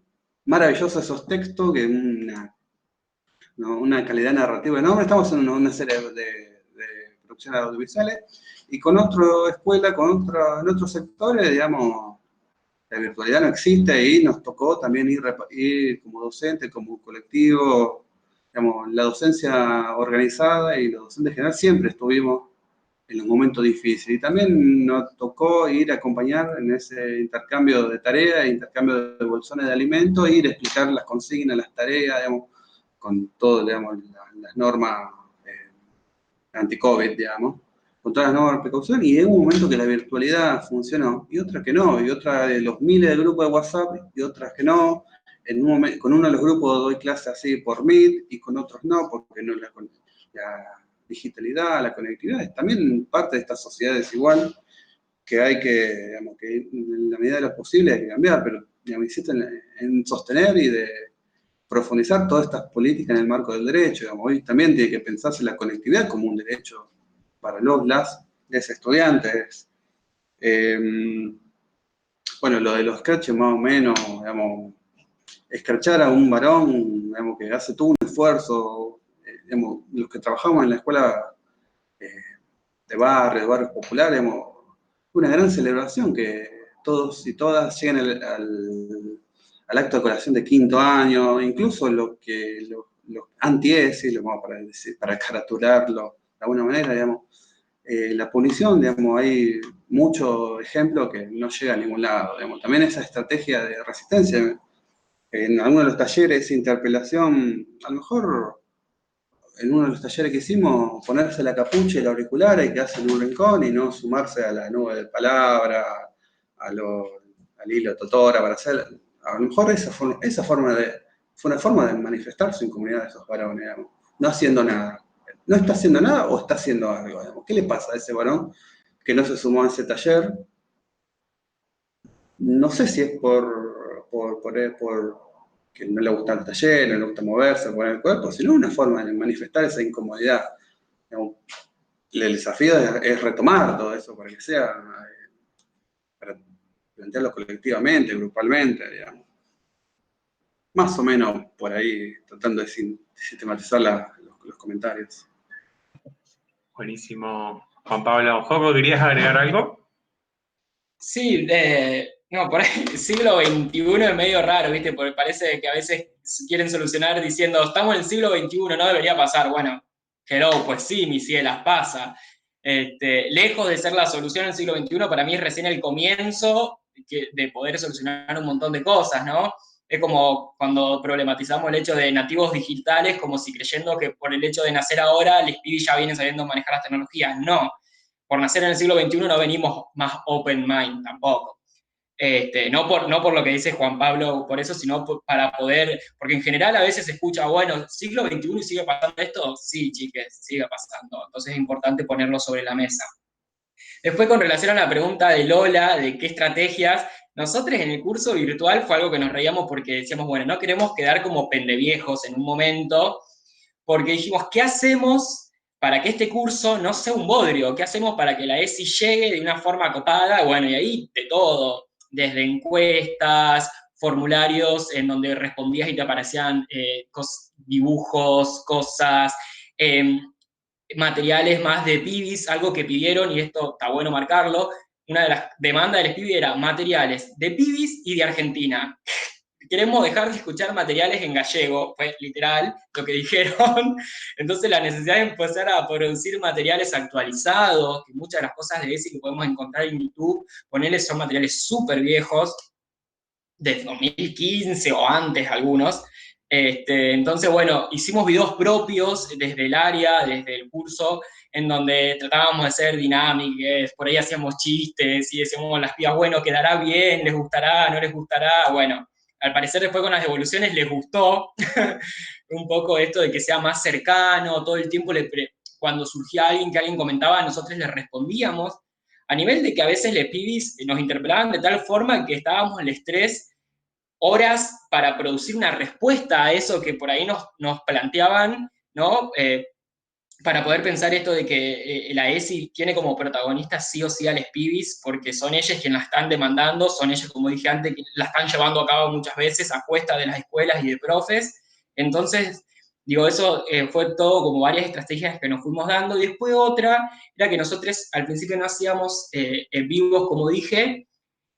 maravillosos esos textos, que una calidad narrativa enorme. Estamos en una serie de producciones audiovisuales, y con otra escuela, en otros sectores, digamos, la virtualidad no existe, y nos tocó también ir como docente, como colectivo, digamos, la docencia organizada y los docentes en general siempre estuvimos en los momentos difíciles. Y también nos tocó ir a acompañar en ese intercambio de tareas, intercambio de bolsones de alimentos, ir a explicar las consignas, las tareas, digamos, con todo, digamos, las normas anti-COVID, digamos, con todas las normas de precaución, y en un momento que la virtualidad funcionó, y otra que no, y otra de los miles de grupos de WhatsApp, y otras que no. En un momento, con uno de los grupos doy clases así por Meet, y con otros no, porque no la digitalidad, la conectividad, es también parte de esta sociedad desigual, que hay que, digamos, que en la medida de lo posible hay que cambiar, pero digamos, insisto en sostener y de profundizar todas estas políticas en el marco del derecho. Digamos, hoy también tiene que pensarse la conectividad como un derecho para las estudiantes. Bueno, lo de los scratches más o menos, digamos, escrachar a un varón, digamos, que hace todo un esfuerzo, digamos, los que trabajamos en la escuela de barrios populares, digamos, una gran celebración que todos y todas lleguen al acto de colación de 5º año, incluso los anti-ESI, para caratularlo de alguna manera, digamos, la punición, digamos, hay muchos ejemplos que no llega a ningún lado, digamos. También esa estrategia de resistencia, en algunos de los talleres, esa interpelación, a lo mejor en uno de los talleres que hicimos, ponerse la capucha y el auricular y quedarse en un rincón y no sumarse a la nube de palabra, al hilo totora, para hacer, a lo mejor fue una forma de manifestar su incomodidad de esos varones, digamos, no haciendo nada. ¿No está haciendo nada o está haciendo algo? Digamos? ¿Qué le pasa a ese varón que no se sumó a ese taller? No sé si es por que no le gusta el taller, no le gusta moverse, poner el cuerpo, sino una forma de manifestar esa incomodidad. Digamos, el desafío es retomar todo eso para que sea, para plantearlo colectivamente, grupalmente, digamos. Más o menos por ahí, tratando de sistematizar los comentarios. Buenísimo. Juan Pablo, Joco, ¿querías agregar algo? Sí, no, por ahí el siglo XXI es medio raro, ¿viste? Porque parece que a veces quieren solucionar diciendo, estamos en el siglo XXI, no debería pasar. Bueno, hello, pues sí, mi cielas, pasa. Lejos de ser la solución en el siglo XXI, para mí es recién el comienzo de poder solucionar un montón de cosas, ¿no? Es como cuando problematizamos el hecho de nativos digitales, como si creyendo que por el hecho de nacer ahora, los pibis ya vienen sabiendo manejar las tecnologías. No, por nacer en el siglo XXI no venimos más open mind tampoco. No por lo que dice Juan Pablo, por eso, sino para poder, porque en general a veces se escucha, bueno, siglo XXI y sigue pasando esto, sí, chiques, sigue pasando, entonces es importante ponerlo sobre la mesa. Después, con relación a la pregunta de Lola, de qué estrategias, nosotros en el curso virtual fue algo que nos reíamos porque decíamos, bueno, no queremos quedar como pendeviejos en un momento, porque dijimos, ¿qué hacemos para que este curso no sea un bodrio? ¿Qué hacemos para que la ESI llegue de una forma acotada? Bueno, y ahí de todo, desde encuestas, formularios en donde respondías y te aparecían dibujos, cosas, materiales más de pibis, algo que pidieron, y esto está bueno marcarlo, una de las demandas del pibis era materiales de pibis y de Argentina. Queremos dejar de escuchar materiales en gallego, fue literal lo que dijeron. Entonces la necesidad de empezar a producir materiales actualizados, que muchas de las cosas de ESI que podemos encontrar en YouTube, ponerles son materiales súper viejos, de 2015 o antes algunos. Entonces, bueno, hicimos videos propios desde el área, desde el curso, en donde tratábamos de ser dinámicos, por ahí hacíamos chistes y decíamos las pibas, bueno, quedará bien, les gustará, no les gustará, bueno, al parecer después con las devoluciones les gustó un poco esto de que sea más cercano, todo el tiempo cuando surgía alguien que alguien comentaba, nosotros le respondíamos, a nivel de que a veces les pibis nos interpelaban de tal forma que estábamos en el estrés horas para producir una respuesta a eso que por ahí nos planteaban, ¿no? para poder pensar esto de que la ESI tiene como protagonistas sí o sí a las pibis, porque son ellas quienes la están demandando, son ellas, como dije antes, que la están llevando a cabo muchas veces a cuesta de las escuelas y de profes. Entonces, digo, eso fue todo como varias estrategias que nos fuimos dando. Y después otra era que nosotros al principio no hacíamos en vivos, como dije,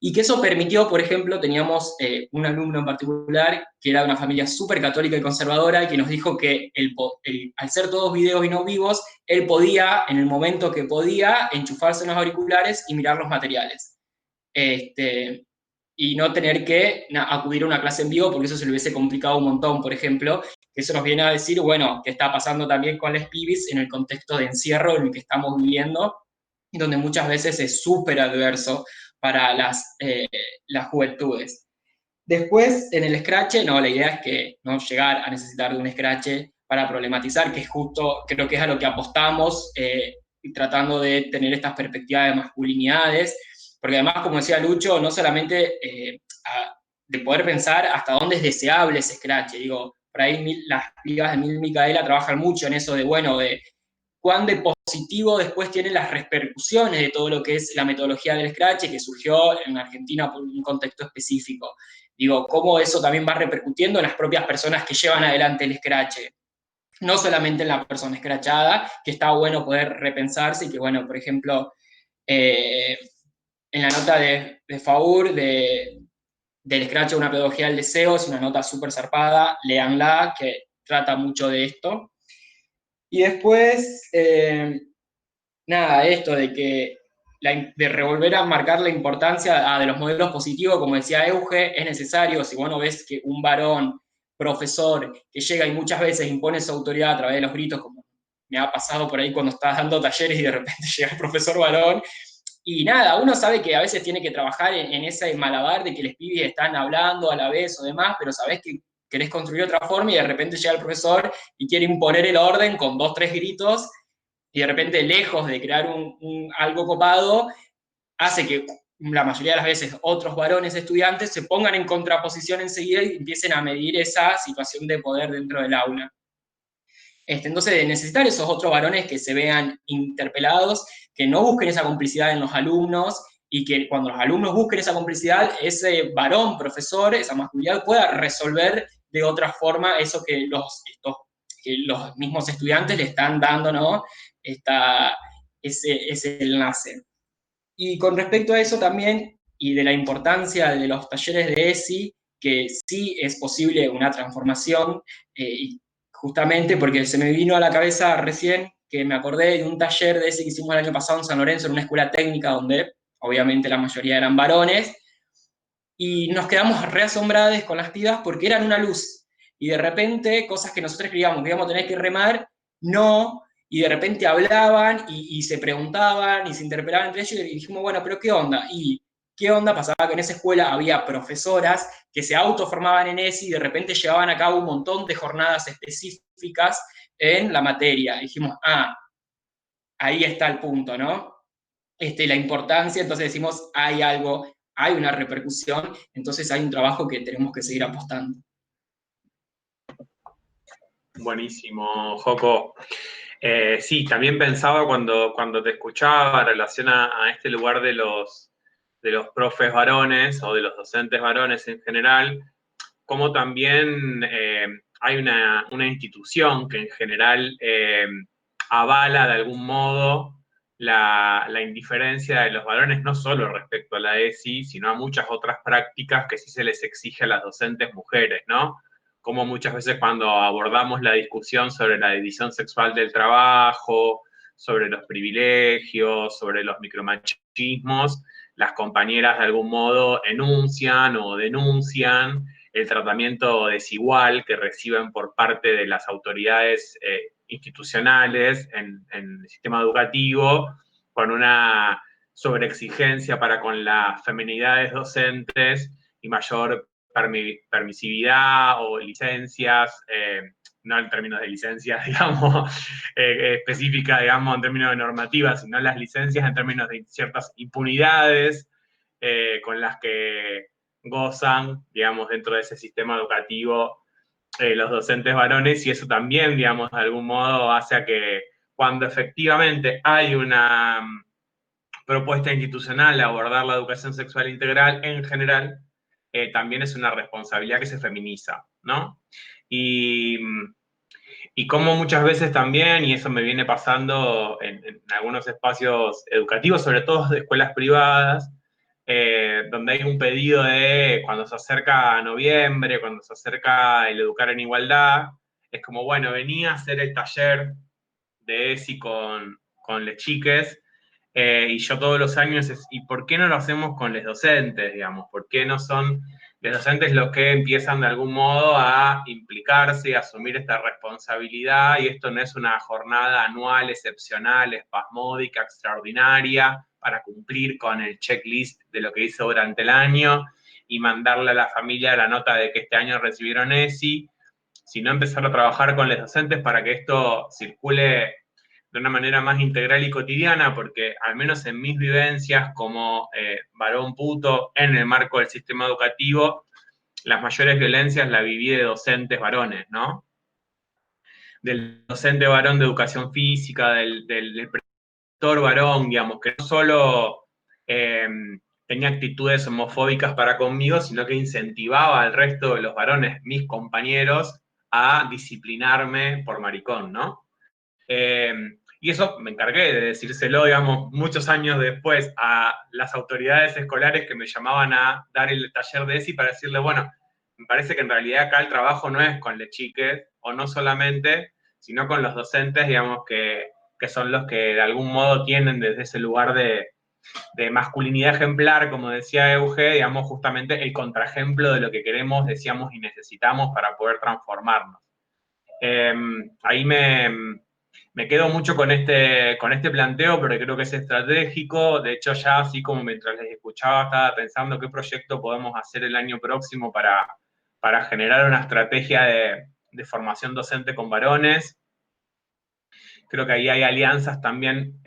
y que eso permitió, por ejemplo, teníamos un alumno en particular que era de una familia súper católica y conservadora y que nos dijo que al ser todos videos y no vivos, él podía, en el momento que podía, enchufarse unos auriculares y mirar los materiales. Este, y no tener que acudir a una clase en vivo porque eso se le hubiese complicado un montón, por ejemplo. Que eso nos viene a decir, bueno, que está pasando también con las pibis en el contexto de encierro en el que estamos viviendo, donde muchas veces es súper adverso para las juventudes. Después, en el Scratch, no, la idea es que no llegar a necesitar de un Scratch para problematizar, que es justo, creo que es a lo que apostamos, tratando de tener estas perspectivas de masculinidades, porque además, como decía Lucho, no solamente de poder pensar hasta dónde es deseable ese Scratch, digo, por ahí las pibas de Mil Micaela trabajan mucho en eso de, bueno, de cuán de positivo después tienen las repercusiones de todo lo que es la metodología del Scratch, que surgió en Argentina por un contexto específico. Digo, cómo eso también va repercutiendo en las propias personas que llevan adelante el Scratch. No solamente en la persona escrachada, que está bueno poder repensarse y que, bueno, por ejemplo, en la nota de Faur del Scratch una pedagogía del deseo, es una nota súper zarpada, léanla, que trata mucho de esto. Y después, nada, esto de que de revolver a marcar la importancia de los modelos positivos, como decía Euge, es necesario. Si vos no ves que un varón profesor que llega y muchas veces impone su autoridad a través de los gritos, como me ha pasado por ahí cuando estás dando talleres y de repente llega el profesor varón, y nada, uno sabe que a veces tiene que trabajar en ese malabar de que los pibes están hablando a la vez o demás, pero sabés que querés construir otra forma y de repente llega el profesor y quiere imponer el orden con 2, 3 gritos y de repente, lejos de crear algo copado, hace que la mayoría de las veces otros varones estudiantes se pongan en contraposición enseguida y empiecen a medir esa situación de poder dentro del aula. Entonces, de necesitar esos otros varones que se vean interpelados, que no busquen esa complicidad en los alumnos y que cuando los alumnos busquen esa complicidad, ese varón profesor, esa masculinidad, pueda resolver de otra forma eso que los mismos estudiantes le están dando, ¿no? Ese enlace. Y con respecto a eso también, y de la importancia de los talleres de ESI, que sí es posible una transformación, y justamente porque se me vino a la cabeza recién que me acordé de un taller de ESI que hicimos el año pasado en San Lorenzo, en una escuela técnica donde obviamente la mayoría eran varones, y nos quedamos reasombrados con las pibas porque eran una luz. Y de repente, cosas que nosotros creíamos que íbamos a tener que remar, no, y de repente hablaban y se preguntaban y se interpelaban entre ellos y dijimos, bueno, pero ¿qué onda? Y ¿qué onda? Pasaba que en esa escuela había profesoras que se autoformaban en ESI y de repente llevaban a cabo un montón de jornadas específicas en la materia. Y dijimos, ahí está el punto, ¿no? La importancia, entonces decimos, hay algo, hay una repercusión, entonces hay un trabajo que tenemos que seguir apostando. Buenísimo, Joco. Sí, también pensaba cuando te escuchaba en relación a este lugar de los profes varones o de los docentes varones en general, como también hay una institución que en general avala de algún modo la indiferencia de los varones, no solo respecto a la ESI, sino a muchas otras prácticas que sí se les exige a las docentes mujeres, ¿no? Como muchas veces cuando abordamos la discusión sobre la división sexual del trabajo, sobre los privilegios, sobre los micromachismos, las compañeras de algún modo enuncian o denuncian el tratamiento desigual que reciben por parte de las autoridades institucionales en el sistema educativo, con una sobreexigencia para con las feminidades docentes y mayor permisividad o licencias, no en términos de licencias, digamos, específicas, digamos, en términos de normativas, sino las licencias en términos de ciertas impunidades con las que gozan, digamos, dentro de ese sistema educativo los docentes varones, y eso también, digamos, de algún modo hace a que cuando efectivamente hay una propuesta institucional de abordar la educación sexual integral en general, también es una responsabilidad que se feminiza, ¿no? Y como muchas veces también, y eso me viene pasando en algunos espacios educativos, sobre todo de escuelas privadas, donde hay un pedido de cuando se acerca noviembre, cuando se acerca el educar en igualdad, es como, bueno, venía a hacer el taller de ESI con les chiques, y yo todos los años, ¿y por qué no lo hacemos con los docentes, digamos? ¿Por qué no son los docentes los que empiezan de algún modo a implicarse y a asumir esta responsabilidad? Y esto no es una jornada anual, excepcional, espasmódica, extraordinaria, para cumplir con el checklist de lo que hizo durante el año y mandarle a la familia la nota de que este año recibieron ESI, sino empezar a trabajar con los docentes para que esto circule de una manera más integral y cotidiana, porque al menos en mis vivencias como varón puto en el marco del sistema educativo, las mayores violencias las viví de docentes varones, ¿no? Del docente varón de educación física, del profesor varón, digamos, que no solo tenía actitudes homofóbicas para conmigo, sino que incentivaba al resto de los varones, mis compañeros, a disciplinarme por maricón, ¿no? Y eso me encargué de decírselo, digamos, muchos años después a las autoridades escolares que me llamaban a dar el taller de ESI para decirle, bueno, me parece que en realidad acá el trabajo no es con las chiques, o no solamente, sino con los docentes, digamos, que son los que de algún modo tienen desde ese lugar de masculinidad ejemplar, como decía Euge, digamos, justamente el contraejemplo de lo que queremos, decíamos y necesitamos para poder transformarnos. Ahí me quedo mucho con este planteo, porque creo que es estratégico. De hecho, ya así como mientras les escuchaba, estaba pensando qué proyecto podemos hacer el año próximo para generar una estrategia de formación docente con varones. Creo que ahí hay alianzas también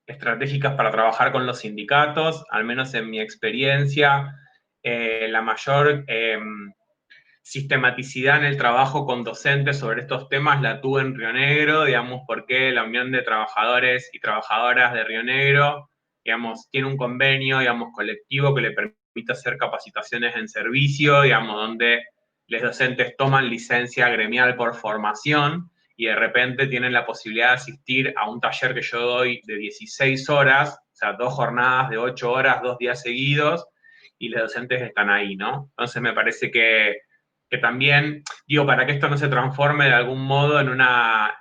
estratégicas para trabajar con los sindicatos, al menos en mi experiencia. La mayor sistematicidad en el trabajo con docentes sobre estos temas la tuve en Río Negro, digamos, porque la Unión de Trabajadores y Trabajadoras de Río Negro, digamos, tiene un convenio, digamos, colectivo que le permite hacer capacitaciones en servicio, digamos, donde los docentes toman licencia gremial por formación y de repente tienen la posibilidad de asistir a un taller que yo doy de 16 horas, o sea, 2 jornadas de 8 horas, 2 días seguidos, y los docentes están ahí, ¿no? Entonces me parece que también, digo, para que esto no se transforme de algún modo en una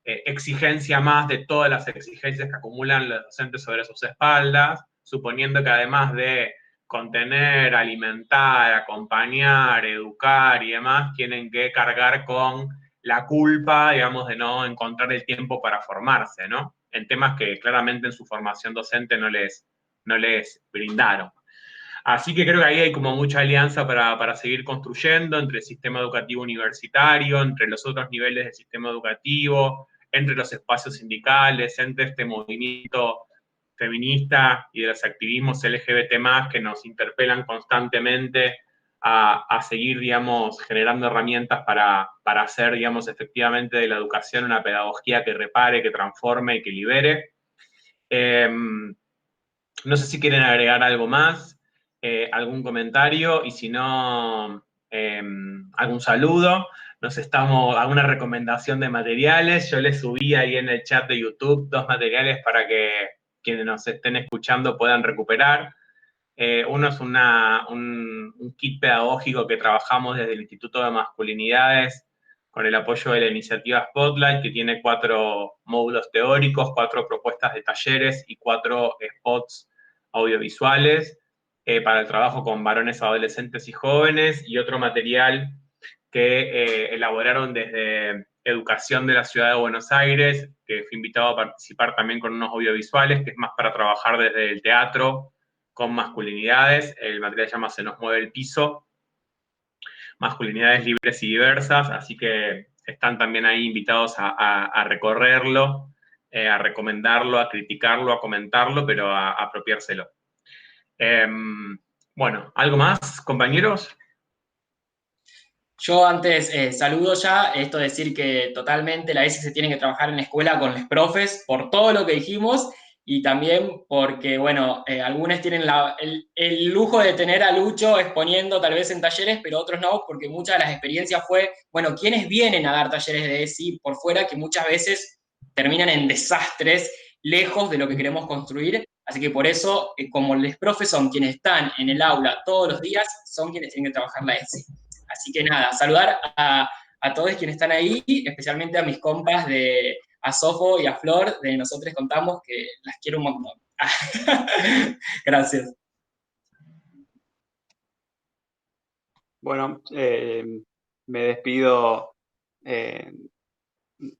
exigencia más de todas las exigencias que acumulan los docentes sobre sus espaldas, suponiendo que además de contener, alimentar, acompañar, educar y demás, tienen que cargar con la culpa, digamos, de no encontrar el tiempo para formarse, ¿no? En temas que claramente en su formación docente no les brindaron. Así que creo que ahí hay como mucha alianza para seguir construyendo entre el sistema educativo universitario, entre los otros niveles del sistema educativo, entre los espacios sindicales, entre este movimiento feminista y de los activismos LGBT+, que nos interpelan constantemente a seguir, digamos, generando herramientas para hacer, digamos, efectivamente de la educación una pedagogía que repare, que transforme y que libere. No sé si quieren agregar algo más, algún comentario, y si no, algún saludo. Alguna recomendación de materiales. Yo les subí ahí en el chat de YouTube 2 materiales para que quienes nos estén escuchando puedan recuperar. Uno es un kit pedagógico que trabajamos desde el Instituto de Masculinidades con el apoyo de la iniciativa Spotlight, que tiene 4 módulos teóricos, 4 propuestas de talleres y 4 spots audiovisuales para el trabajo con varones, adolescentes y jóvenes, y otro material que elaboraron desde Educación de la Ciudad de Buenos Aires, que fui invitado a participar también con unos audiovisuales, que es más para trabajar desde el teatro con masculinidades. El material se llama Se nos mueve el piso, masculinidades libres y diversas, así que están también ahí invitados a recorrerlo, a recomendarlo, a criticarlo, a comentarlo, pero a apropiárselo. Bueno, ¿algo más, compañeros? Yo antes saludo ya, esto de decir que totalmente la ESI se tiene que trabajar en la escuela con los profes por todo lo que dijimos y también porque, bueno, algunos tienen el lujo de tener a Lucho exponiendo tal vez en talleres, pero otros no, porque muchas de las experiencias fue, bueno, quienes vienen a dar talleres de ESI por fuera que muchas veces terminan en desastres lejos de lo que queremos construir. Así que por eso, como los profes son quienes están en el aula todos los días, son quienes tienen que trabajar la ESI. Así que nada, saludar a todos quienes están ahí, especialmente a mis compas a Sofo y a Flor, de Nosotros Contamos, que las quiero un montón. Gracias. Bueno, me despido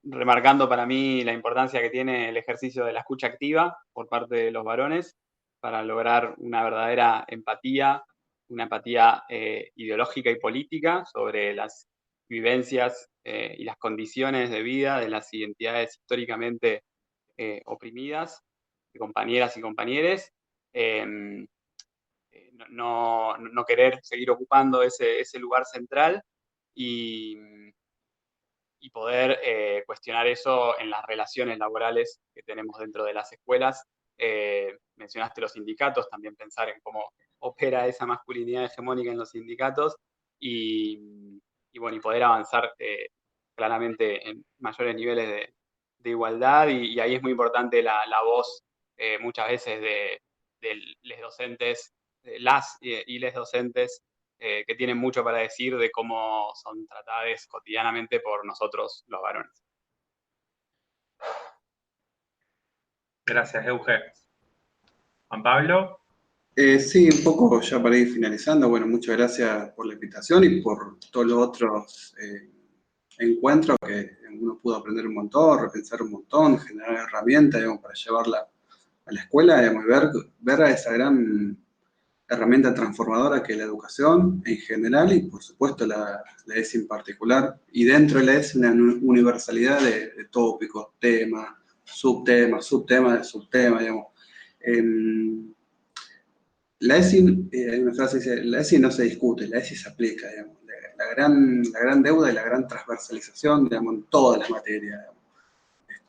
remarcando para mí la importancia que tiene el ejercicio de la escucha activa por parte de los varones para lograr una verdadera empatía, una empatía ideológica y política sobre las vivencias y las condiciones de vida de las identidades históricamente oprimidas, de compañeras y compañeros. No querer seguir ocupando ese lugar central y poder cuestionar eso en las relaciones laborales que tenemos dentro de las escuelas. Mencionaste los sindicatos, también pensar en cómo opera esa masculinidad hegemónica en los sindicatos y bueno, y poder avanzar claramente en mayores niveles de igualdad y ahí es muy importante la voz muchas veces de les docentes, las y les docentes que tienen mucho para decir de cómo son tratadas cotidianamente por nosotros los varones. Gracias, Euge. Juan Pablo. Sí, un poco ya para ir finalizando, bueno, muchas gracias por la invitación y por todos los otros encuentros que uno pudo aprender un montón, repensar un montón, generar herramientas, digamos, para llevarla a la escuela, digamos, y ver a esa gran herramienta transformadora que es la educación en general y por supuesto la ESI en particular, y dentro de la ESI una universalidad de tópicos, temas, subtemas, subtemas de subtemas, digamos. La ESI, hay una frase que dice, la ESI no se discute, la ESI se aplica, digamos. La gran deuda y la gran transversalización, digamos, en todas las materias. Digamos.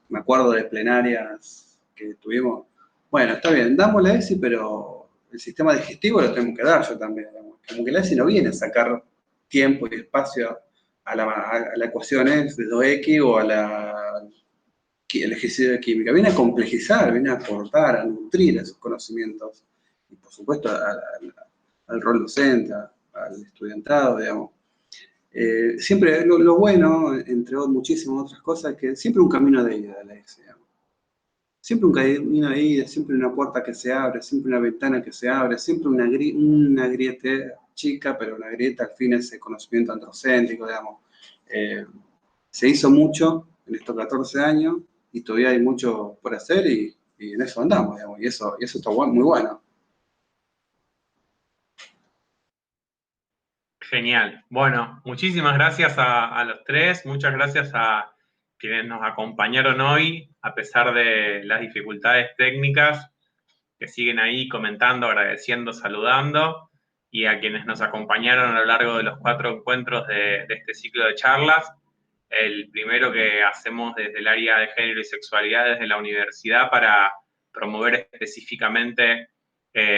Me acuerdo de plenarias que tuvimos. Bueno, está bien, damos la ESI, pero el sistema digestivo lo tenemos que dar yo también. Digamos. Como que la ESI no viene a sacar tiempo y espacio a la ecuación de 2X o al ejercicio de química. Viene a complejizar, viene a aportar, a nutrir esos conocimientos. Y por supuesto al rol docente, al estudiantado, digamos. Siempre lo bueno, entre muchísimas otras cosas, es que siempre un camino de ida la ESI, digamos. Siempre un camino de ida, siempre una puerta que se abre, siempre una ventana que se abre, siempre una grieta chica, pero una grieta al fin ese conocimiento antropocéntrico, digamos. Se hizo mucho en estos 14 años y todavía hay mucho por hacer y en eso andamos, digamos, y eso está muy bueno. Genial. Bueno, muchísimas gracias a los tres, muchas gracias a quienes nos acompañaron hoy, a pesar de las dificultades técnicas, que siguen ahí comentando, agradeciendo, saludando, y a quienes nos acompañaron a lo largo de los 4 encuentros de este ciclo de charlas. El primero que hacemos desde el área de género y sexualidad desde la universidad para promover específicamente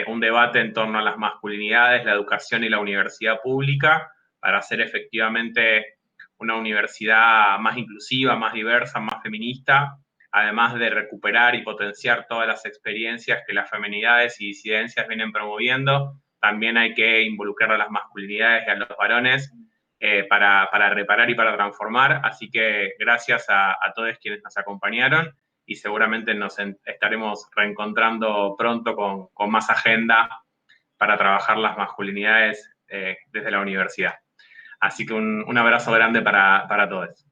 un debate en torno a las masculinidades, la educación y la universidad pública, para hacer efectivamente una universidad más inclusiva, más diversa, más feminista, además de recuperar y potenciar todas las experiencias que las feminidades y disidencias vienen promoviendo. También hay que involucrar a las masculinidades y a los varones para reparar y para transformar. Así que gracias a todos quienes nos acompañaron y seguramente nos estaremos reencontrando pronto con más agenda para trabajar las masculinidades desde la universidad. Así que un abrazo grande para todos.